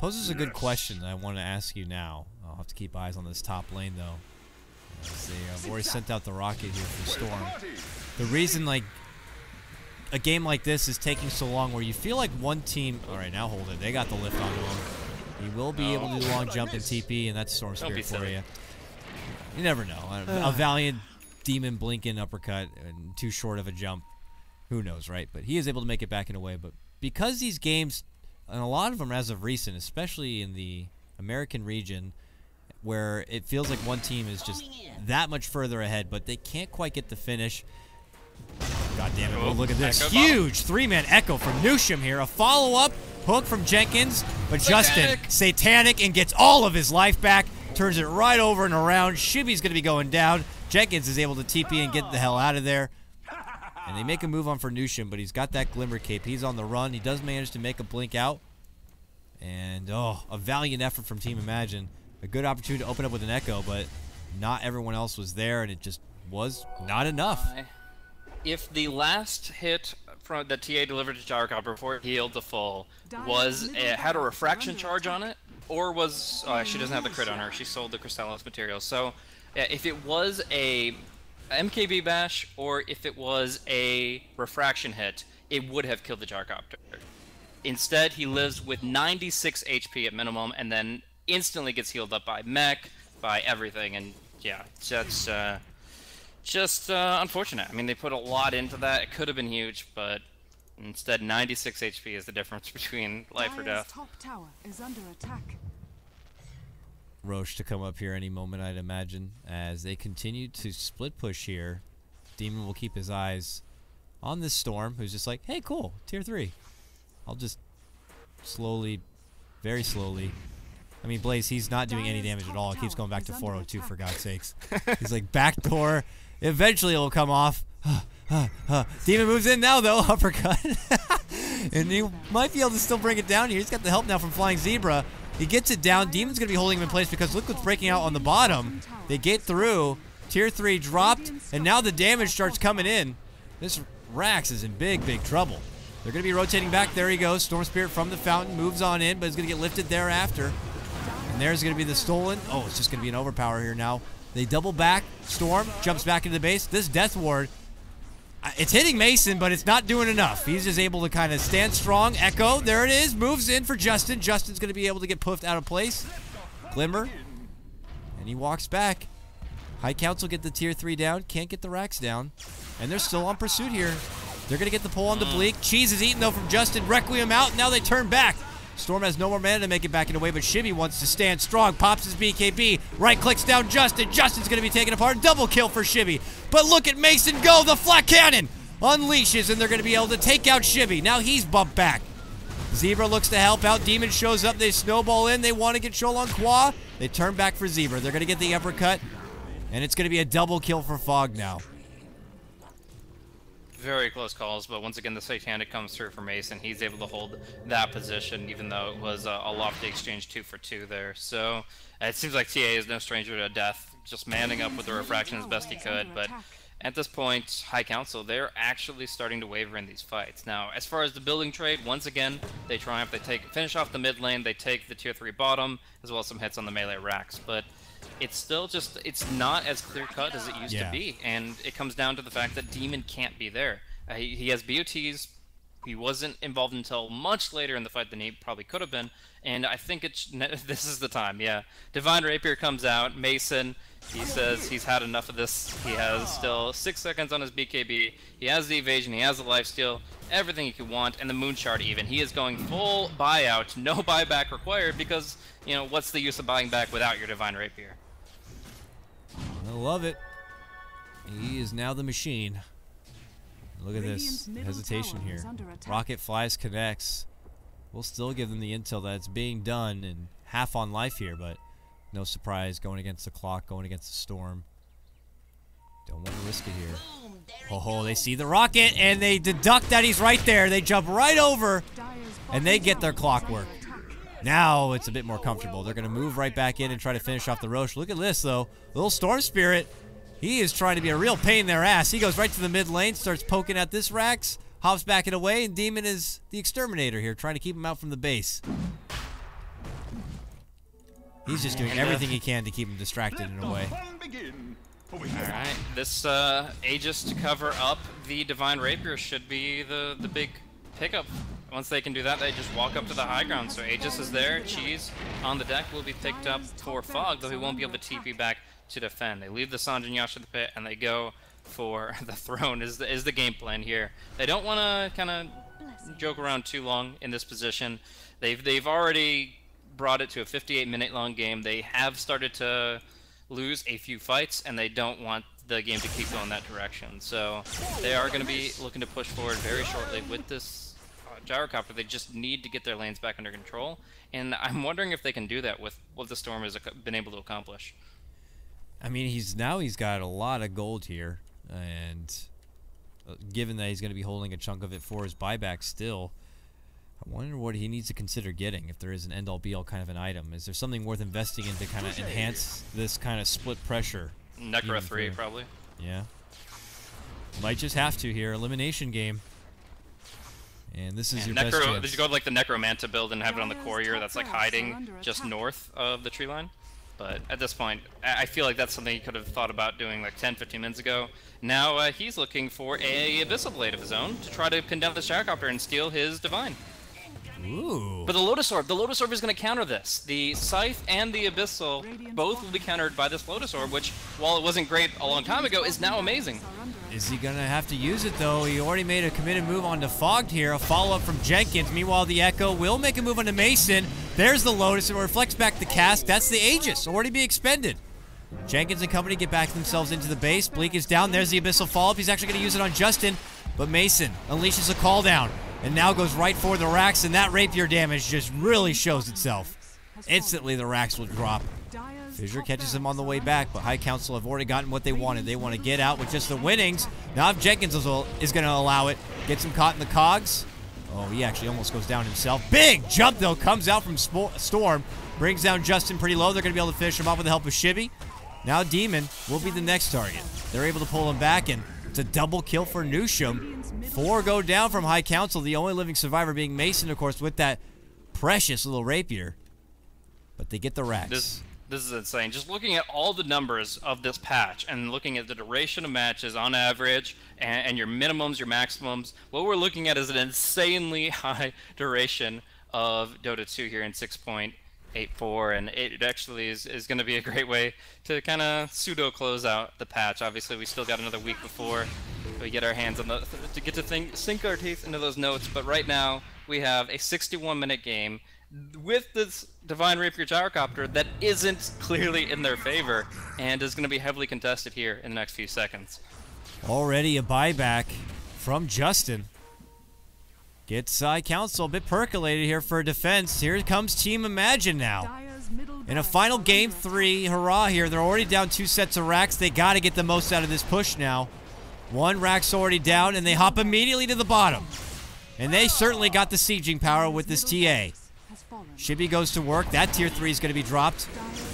[SPEAKER 1] Poses a good question that I want to ask you now. I'll have to keep eyes on this top lane, though. They've already sent out the rocket here for Storm. The reason, like, a game like this is taking so long where you feel like one team... Alright, now hold it. They got the lift onto him. He will be able to do long jump and TP, and that's Storm Spirit for you. You never know. A Valiant Demon Blinking uppercut and too short of a jump. Who knows, right? But he is able to make it back in a way. But because these games, and a lot of them as of recent, especially in the American region, where it feels like one team is just that much further ahead, but they can't quite get the finish. God damn it, oh, look at this. Huge three-man echo from Nusham here. A follow-up hook from Jenkins, but Justin, satanic, and gets all of his life back. Turns it right over and around. Shibby's going to be going down. Jenkins is able to TP and get the hell out of there. And they make a move on for Nusham, but he's got that Glimmer Cape. He's on the run. He does manage to make a blink out. And, oh, a valiant effort from Team Imagine. A good opportunity to open up with an echo, but not everyone else was there, and it just was not enough.
[SPEAKER 2] If the last hit from that TA delivered to Gyrocopter before it healed to full was had a refraction charge on it, or was she doesn't have the crit on her, she sold the Crystallis material. So if it was a MKB bash or if it was a refraction hit, it would have killed the Gyrocopter. Instead, he lives with 96 HP at minimum, and then instantly gets healed up by mech, by everything, and yeah, that's just unfortunate. I mean, they put a lot into that. It could have been huge, but instead 96 HP is the difference between life or death.
[SPEAKER 3] Top tower is under attack.
[SPEAKER 1] Roche to come up here any moment, I'd imagine, as they continue to split push here. Demon will keep his eyes on this Storm, who's just like, hey, cool, tier 3. I'll just slowly, very slowly. I mean, Blaze, he's not doing any damage at all. He keeps going back to 402, for God's sakes. He's like, backdoor. Eventually it'll come off. Demon moves in now, though. Uppercut. And he might be able to still bring it down here. He's got the help now from Flying Zebra. He gets it down. Demon's going to be holding him in place because look what's breaking out on the bottom. They get through. Tier 3 dropped, and now the damage starts coming in. This Rax is in big, big trouble. They're going to be rotating back. There he goes. Storm Spirit from the fountain moves on in, but is going to get lifted thereafter. And there's going to be the stolen. Oh, it's just going to be an overpower here now. They double back. Storm jumps back into the base. This Death Ward, it's hitting Mason, but it's not doing enough. He's just able to kind of stand strong. Echo, there it is. Moves in for Justin. Justin's going to be able to get puffed out of place. Glimmer. And he walks back. High Council get the tier 3 down. Can't get the racks down. And they're still on pursuit here. They're going to get the pull on the Bleak. Cheese is eaten, though, from Justin. Requiem out. Now they turn back. Storm has no more mana to make it back in a way, but Shibby wants to stand strong. Pops his BKB. Right clicks down Justin. Justin's going to be taken apart. Double kill for Shibby. But look at Mason go. The flat cannon unleashes, and they're going to be able to take out Shibby. Now he's bumped back. Zebra looks to help out. Demon shows up. They snowball in. They want to get Shoal on Qua. They turn back for Zebra. They're going to get the uppercut, and it's going to be a double kill for Fog now.
[SPEAKER 2] Very close calls, but once again the Satanic comes through for Mason. He's able to hold that position, even though it was a lofty exchange 2 for 2 there. So it seems like TA is no stranger to death, just manning up with the refraction as best he could. But at this point, High Council, they're actually starting to waver in these fights. Now, as far as the building trade, once again, they triumph. They finish off the mid lane, they take the tier 3 bottom, as well as some hits on the melee racks. But it's still just, it's not as clear-cut as it used to be. And it comes down to the fact that Demon can't be there. He has BOTs. He wasn't involved until much later in the fight than he probably could have been. And I think this is the time, yeah. Divine Rapier comes out. Mason, he says he's had enough of this. He has still 6 seconds on his BKB. He has the evasion, he has the lifesteal, everything he could want, and the moon shard even. He is going full buyout, no buyback required, because, you know, what's the use of buying back without your Divine Rapier?
[SPEAKER 1] I love it. He is now the machine. Look at this hesitation here. Rocket flies, connects. We'll still give them the intel that it's being done and half on life here, but no surprise going against the clock, going against the storm. Don't want to risk it here. Oh, they see the rocket and they deduct that he's right there. They jump right over and they get their clockwork. Now it's a bit more comfortable. They're going to move right back in and try to finish off the Roche. Look at this, though. Little Storm Spirit. He is trying to be a real pain in their ass. He goes right to the mid lane, starts poking at this Rax, hops back it away, and Demon is the exterminator here, trying to keep him out from the base. He's just doing everything he can to keep him distracted in a way.
[SPEAKER 2] Alright, this Aegis to cover up the Divine Rapier should be the big pickup. Once they can do that, they just walk up to the high ground. So Aegis is there, Cheese on the deck will be picked up for Fog, though he won't be able to TP back to defend. They leave the Sanjin Yash at the pit and they go for the throne is the game plan here. They don't want to kind of joke around too long in this position. They've already brought it to a 58-minute long game. They have started to lose a few fights and they don't want the game to keep going that direction. So they are going to be looking to push forward very shortly with this gyrocopter. They just need to get their lanes back under control, and I'm wondering if they can do that with what the Storm has been able to accomplish.
[SPEAKER 1] I mean, he's got a lot of gold here, and given that he's going to be holding a chunk of it for his buyback still, I wonder what he needs to consider getting, if there is an end-all be-all kind of an item. Is there something worth investing in to kind of enhance this kind of split pressure?
[SPEAKER 2] Necro 3, probably.
[SPEAKER 1] Yeah. Might just have to here. Elimination game. And this is your best chance.
[SPEAKER 2] Did you go to like the Necromanta build and have it on the courier that's like hiding just north of the tree line? But at this point, I feel like that's something he could have thought about doing like 10-15 minutes ago. Now he's looking for a Abyssal Blade of his own to try to pin down the Gyrocopter and steal his Divine.
[SPEAKER 1] Ooh.
[SPEAKER 2] But the Lotus Orb is going to counter this. The Scythe and the Abyssal both will be countered by this Lotus Orb, which, while it wasn't great a long time ago, is now amazing.
[SPEAKER 1] Is he going to have to use it, though? He already made a committed move onto Fogged here. A follow-up from Jenkins. Meanwhile, the Echo will make a move onto Mason. There's the Lotus. It reflects back the cask. That's the Aegis. Already be expended. Jenkins and company get back themselves into the base. Bleak is down. There's the Abyssal follow-up. He's actually going to use it on Justin. But Mason unleashes a call down. And now goes right for the Rax, and that rapier damage just really shows itself. Instantly, the Rax will drop. Fissure catches him on the way back, but High Council have already gotten what they wanted. They want to get out with just the winnings. Now if Jenkins is going to allow it, gets him caught in the cogs. Oh, he actually almost goes down himself. Big jump, though, comes out from Storm. Brings down Justin pretty low. They're going to be able to finish him off with the help of Shibby. Now Demon will be the next target. They're able to pull him back, and it's a double kill for Newsham. 4 go down from High Council, the only living survivor being Mason, of course, with that precious little rapier. But they get the Rax.
[SPEAKER 2] This is insane. Just looking at all the numbers of this patch and looking at the duration of matches on average and your minimums, your maximums, what we're looking at is an insanely high duration of Dota 2 here in 6.84, and it actually is going to be a great way to kind of pseudo close out the patch. Obviously, we still got another week before we get our hands on sink our teeth into those notes, but right now we have a 61-minute game with this Divine Rapier Gyrocopter that isn't clearly in their favor and is going to be heavily contested here in the next few seconds.
[SPEAKER 1] Already a buyback from Justin. Gets High Council a bit percolated here for defense. Here comes Team Imagine now. In a final game 3, hurrah here. They're already down 2 sets of racks. They got to get the most out of this push now. 1 rack's already down, and they hop immediately to the bottom. And they certainly got the sieging power with this TA. Shibby goes to work. That tier 3 is going to be dropped.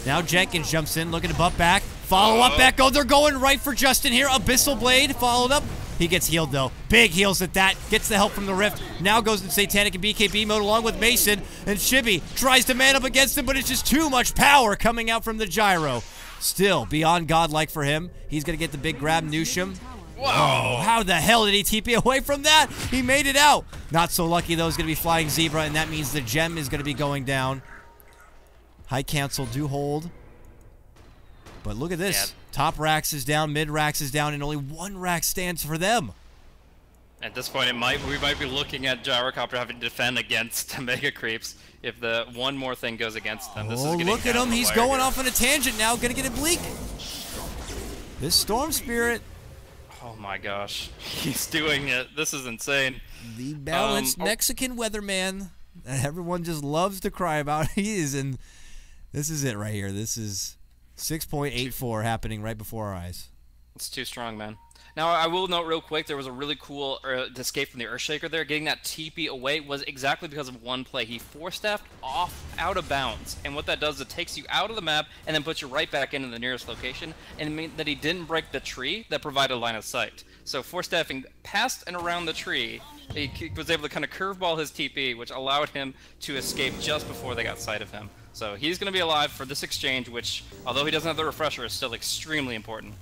[SPEAKER 1] Now Jenkins jumps in, looking to butt back. Follow up, Echo. They're going right for Justin here. Abyssal Blade followed up. He gets healed, though. Big heals at that. Gets the help from the Rift. Now goes in Satanic and BKB mode along with Mason. And Chibi tries to man up against him, but it's just too much power coming out from the gyro. Still, beyond godlike for him. He's going to get the big grab, Nushim. Whoa, how the hell did he TP away from that? He made it out. Not so lucky, though. He's going to be flying Zebra, and that means the gem is going to be going down. High Council do hold. But look at this. Yeah. Top Rax is down, mid Rax is down, and only one Rax stands for them.
[SPEAKER 2] At this point, we might be looking at Gyrocopter having to defend against Mega Creeps if the one more thing goes against them. This is
[SPEAKER 1] look at him. He's going off on a tangent now. Going to get it bleak. This Storm Spirit.
[SPEAKER 2] Oh my gosh. He's doing it. This is insane.
[SPEAKER 1] The balanced Mexican weatherman that everyone just loves to cry about. He is in. This is it right here. This is 6.84 happening right before our eyes.
[SPEAKER 2] It's too strong, man. Now, I will note real quick, there was a really cool escape from the Earthshaker there. Getting that TP away was exactly because of one play. He force-staffed out of bounds. And what that does, it takes you out of the map and then puts you right back into the nearest location. And it means that he didn't break the tree that provided line of sight. So force-staffing past and around the tree, he was able to kind of curveball his TP, which allowed him to escape just before they got sight of him. So he's going to be alive for this exchange, which, although he doesn't have the refresher, is still extremely important.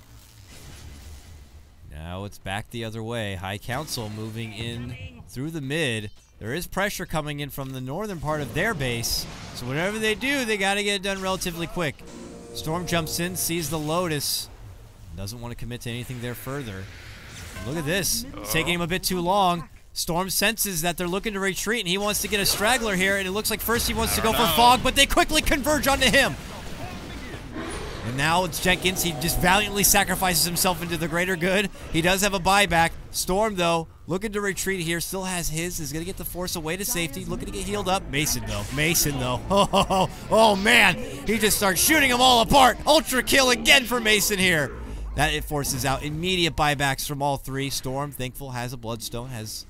[SPEAKER 1] Now it's back the other way. High Council moving in through the mid. There is pressure coming in from the northern part of their base. So whatever they do, they got to get it done relatively quick. Storm jumps in, sees the Lotus. Doesn't want to commit to anything there further. Look at this. It's taking him a bit too long. Storm senses that they're looking to retreat, and he wants to get a straggler here, and it looks like first he wants to go for Fog, but they quickly converge onto him. And now it's Jenkins. He just valiantly sacrifices himself into the greater good. He does have a buyback. Storm, though, looking to retreat here. Still has his. Is going to get the Force away to safety. Looking to get healed up. Mason, though. Mason, though. Oh, man. He just starts shooting them all apart. Ultra kill again for Mason here. That it forces out immediate buybacks from all three. Storm, thankful, has a Bloodstone. Has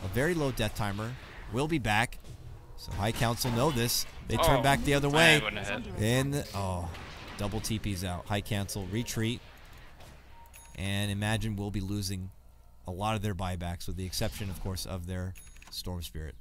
[SPEAKER 1] a very low death timer. Will be back. So High Council know this. They turn back the other way. And, double TP's out. High Cancel, retreat. And imagine we'll be losing a lot of their buybacks, with the exception, of course, of their Storm Spirit.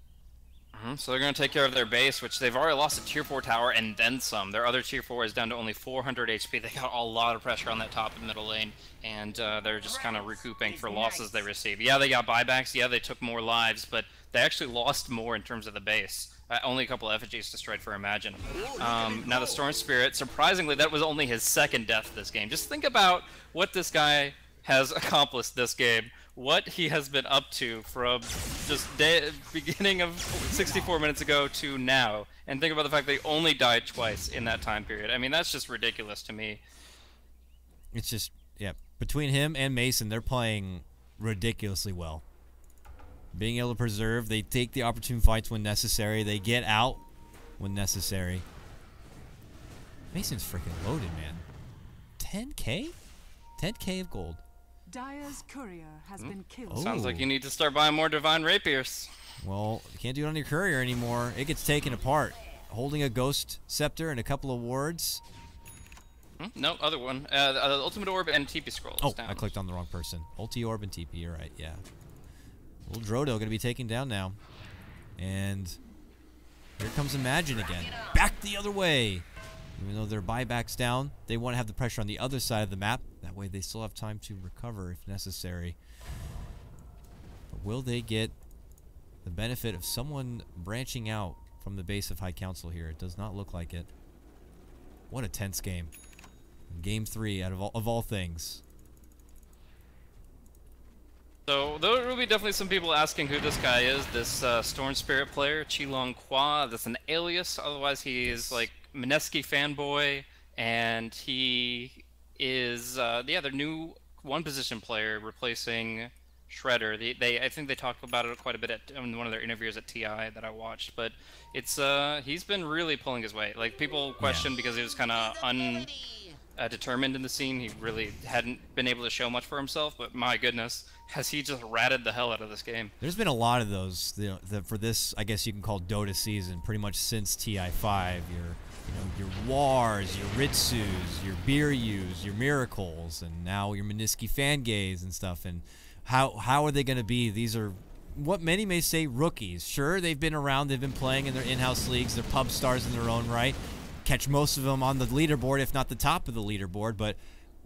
[SPEAKER 2] So they're going to take care of their base, which they've already lost a Tier 4 tower and then some. Their other Tier 4 is down to only 400 HP. They got a lot of pressure on that top and middle lane, and they're just kind of recouping for losses they received. Yeah, they got buybacks. Yeah, they took more lives, but they actually lost more in terms of the base. Only a couple of effigies destroyed for Imagine. Now the Storm Spirit, surprisingly, that was only his second death this game. Just think about what this guy has accomplished this game. What he has been up to from just beginning of 64 minutes ago to now. And think about the fact they only died twice in that time period. I mean, that's just ridiculous to me.
[SPEAKER 1] It's just, yeah, between him and Mason, they're playing ridiculously well. Being able to preserve, they take the opportune fights when necessary. They get out when necessary. Mason's freaking loaded, man. 10K? 10K of gold.
[SPEAKER 3] Dire's courier has been killed.
[SPEAKER 2] Sounds like you need to start buying more Divine Rapiers.
[SPEAKER 1] Well, you can't do it on your courier anymore. It gets taken apart. Holding a Ghost Scepter and a couple of wards.
[SPEAKER 2] No, other one. Ultimate Orb and TP Scroll.
[SPEAKER 1] Oh, I clicked on the wrong person. Ulti Orb and TP, you're right, yeah. Little Drodo going to be taken down now. And here comes Imagine again. Back the other way. Even though their buyback's down, they want to have the pressure on the other side of the map. That way they still have time to recover if necessary. But will they get the benefit of someone branching out from the base of High Council here? It does not look like it. What a tense game. Game 3 out of all things.
[SPEAKER 2] So there will be definitely some people asking who this guy is, this Storm Spirit player, Qilong Qua. That's an alias, otherwise he is like Mineski fanboy, and he is their new one-position player replacing Shredder. I think they talked about it quite a bit in one of their interviews at TI that I watched, but it's he's been really pulling his weight. Like, people question because he was kind of determined in the scene. He really hadn't been able to show much for himself, but my goodness, has he just ratted the hell out of this game.
[SPEAKER 1] There's been a lot of those for this, I guess you can call Dota season, pretty much since TI5. Your Wars, your Ritsus, your Biryus, your Miracles, and now your Meniski Fangays and stuff. And how are they going to be? These are what many may say rookies. Sure, they've been around, they've been playing in their in-house leagues, they're pub stars in their own right. Catch most of them on the leaderboard, if not the top of the leaderboard, but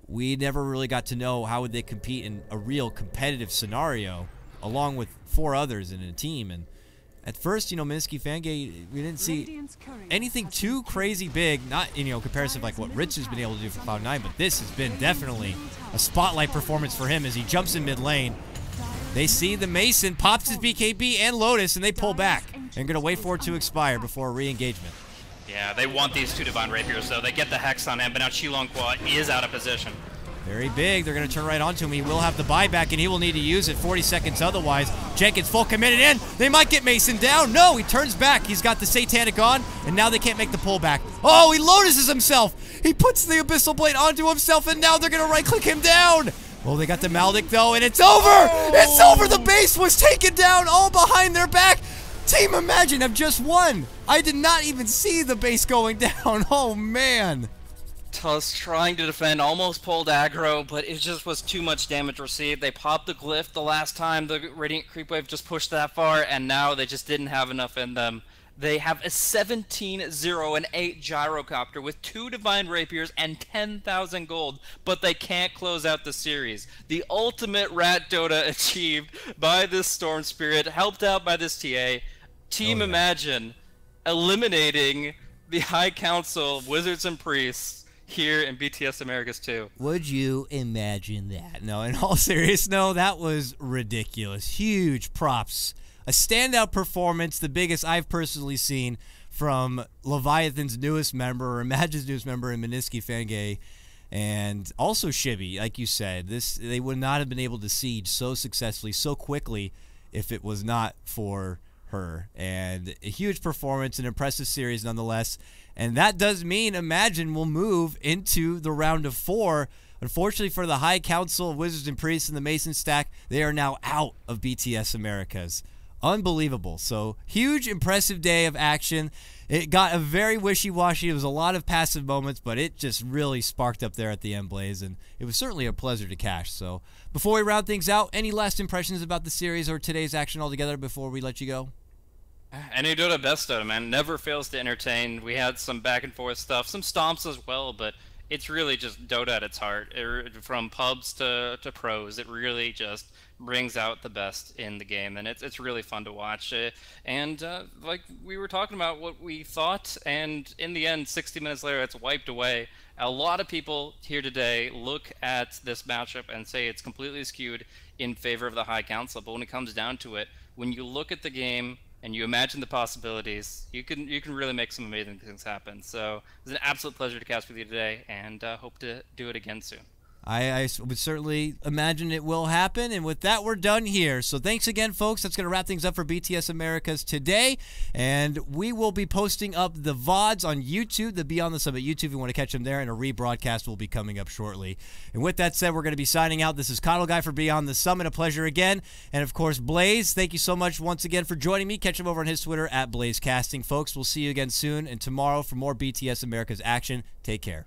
[SPEAKER 1] we never really got to know how would they compete in a real competitive scenario along with 4 others in a team. And at first, Meniski Fangay, we didn't see anything too crazy big, not comparison of like what Rich has been able to do for Cloud9, but this has been definitely a spotlight performance for him as he jumps in mid lane. They see the Mason, pops his BKB and Lotus, and they pull back. They're going to wait for it to expire before re-engagement.
[SPEAKER 2] Yeah, they want these 2 Divine Rapiers, though. They get the Hex on him, but now Qilongqua is out of position.
[SPEAKER 1] Very big. They're going to turn right onto him. He will have the buyback, and he will need to use it 40 seconds otherwise. Jenkins full committed in. They might get Mason down. No, he turns back. He's got the Satanic on, and now they can't make the pullback. Oh, he Lotuses himself. He puts the Abyssal Blade onto himself, and now they're going to right-click him down. Oh, they got the Maldic, though, and it's over. It's over. The base was taken down all behind their back. Team Imagine have just won. I did not even see the base going down. Oh, man.
[SPEAKER 2] Tusk trying to defend, almost pulled aggro, but it just was too much damage received. They popped the glyph the last time the Radiant Creep Wave just pushed that far, and now they just didn't have enough in them. They have a 17-0 and 8 Gyrocopter with 2 Divine Rapiers and 10,000 gold, but they can't close out the series. The ultimate Rat Dota achieved by this Storm Spirit, helped out by this TA. Team Imagine eliminating the High Council, Wizards and Priests, here in BTS Americas 2.
[SPEAKER 1] Would you imagine that? No, in all seriousness, no, that was ridiculous. Huge props. A standout performance, the biggest I've personally seen from Leviathan's newest member, or Imagine's newest member in Meniski Fangay, and also Shibby, like you said. They would not have been able to siege so successfully, so quickly, if it was not for her. And a huge performance, an impressive series nonetheless. And that does mean Imagine will move into the round of 4. Unfortunately for the High Council of Wizards and Priests and the Mason stack, they are now out of BTS Americas. Unbelievable. So, huge, impressive day of action. It got a very wishy-washy. It was a lot of passive moments, but it just really sparked up there at the end, Blaze, and it was certainly a pleasure to catch. So, before we round things out, any last impressions about the series or today's action altogether before we let you go?
[SPEAKER 2] Any Dota best Dota, man. Never fails to entertain. We had some back-and-forth stuff, some stomps as well, but it's really just Dota at its heart. From pubs to pros, it really just brings out the best in the game, and it's really fun to watch. Like we were talking about what we thought, and in the end, 60 minutes later, it's wiped away. A lot of people here today look at this matchup and say it's completely skewed in favor of the High Council, but when it comes down to it, when you look at the game and you imagine the possibilities, you can really make some amazing things happen. So it was an absolute pleasure to cast with you today, and hope to do it again soon.
[SPEAKER 1] I would certainly imagine it will happen. And with that, we're done here. So thanks again, folks. That's going to wrap things up for BTS Americas today. And we will be posting up the VODs on YouTube, the Beyond the Summit YouTube, if you want to catch them there. And a rebroadcast will be coming up shortly. And with that said, we're going to be signing out. This is KotLGuy for Beyond the Summit. A pleasure again. And, of course, Blaze, thank you so much once again for joining me. Catch him over on his Twitter, @BlazeCasting. Folks, we'll see you again soon and tomorrow for more BTS Americas action. Take care.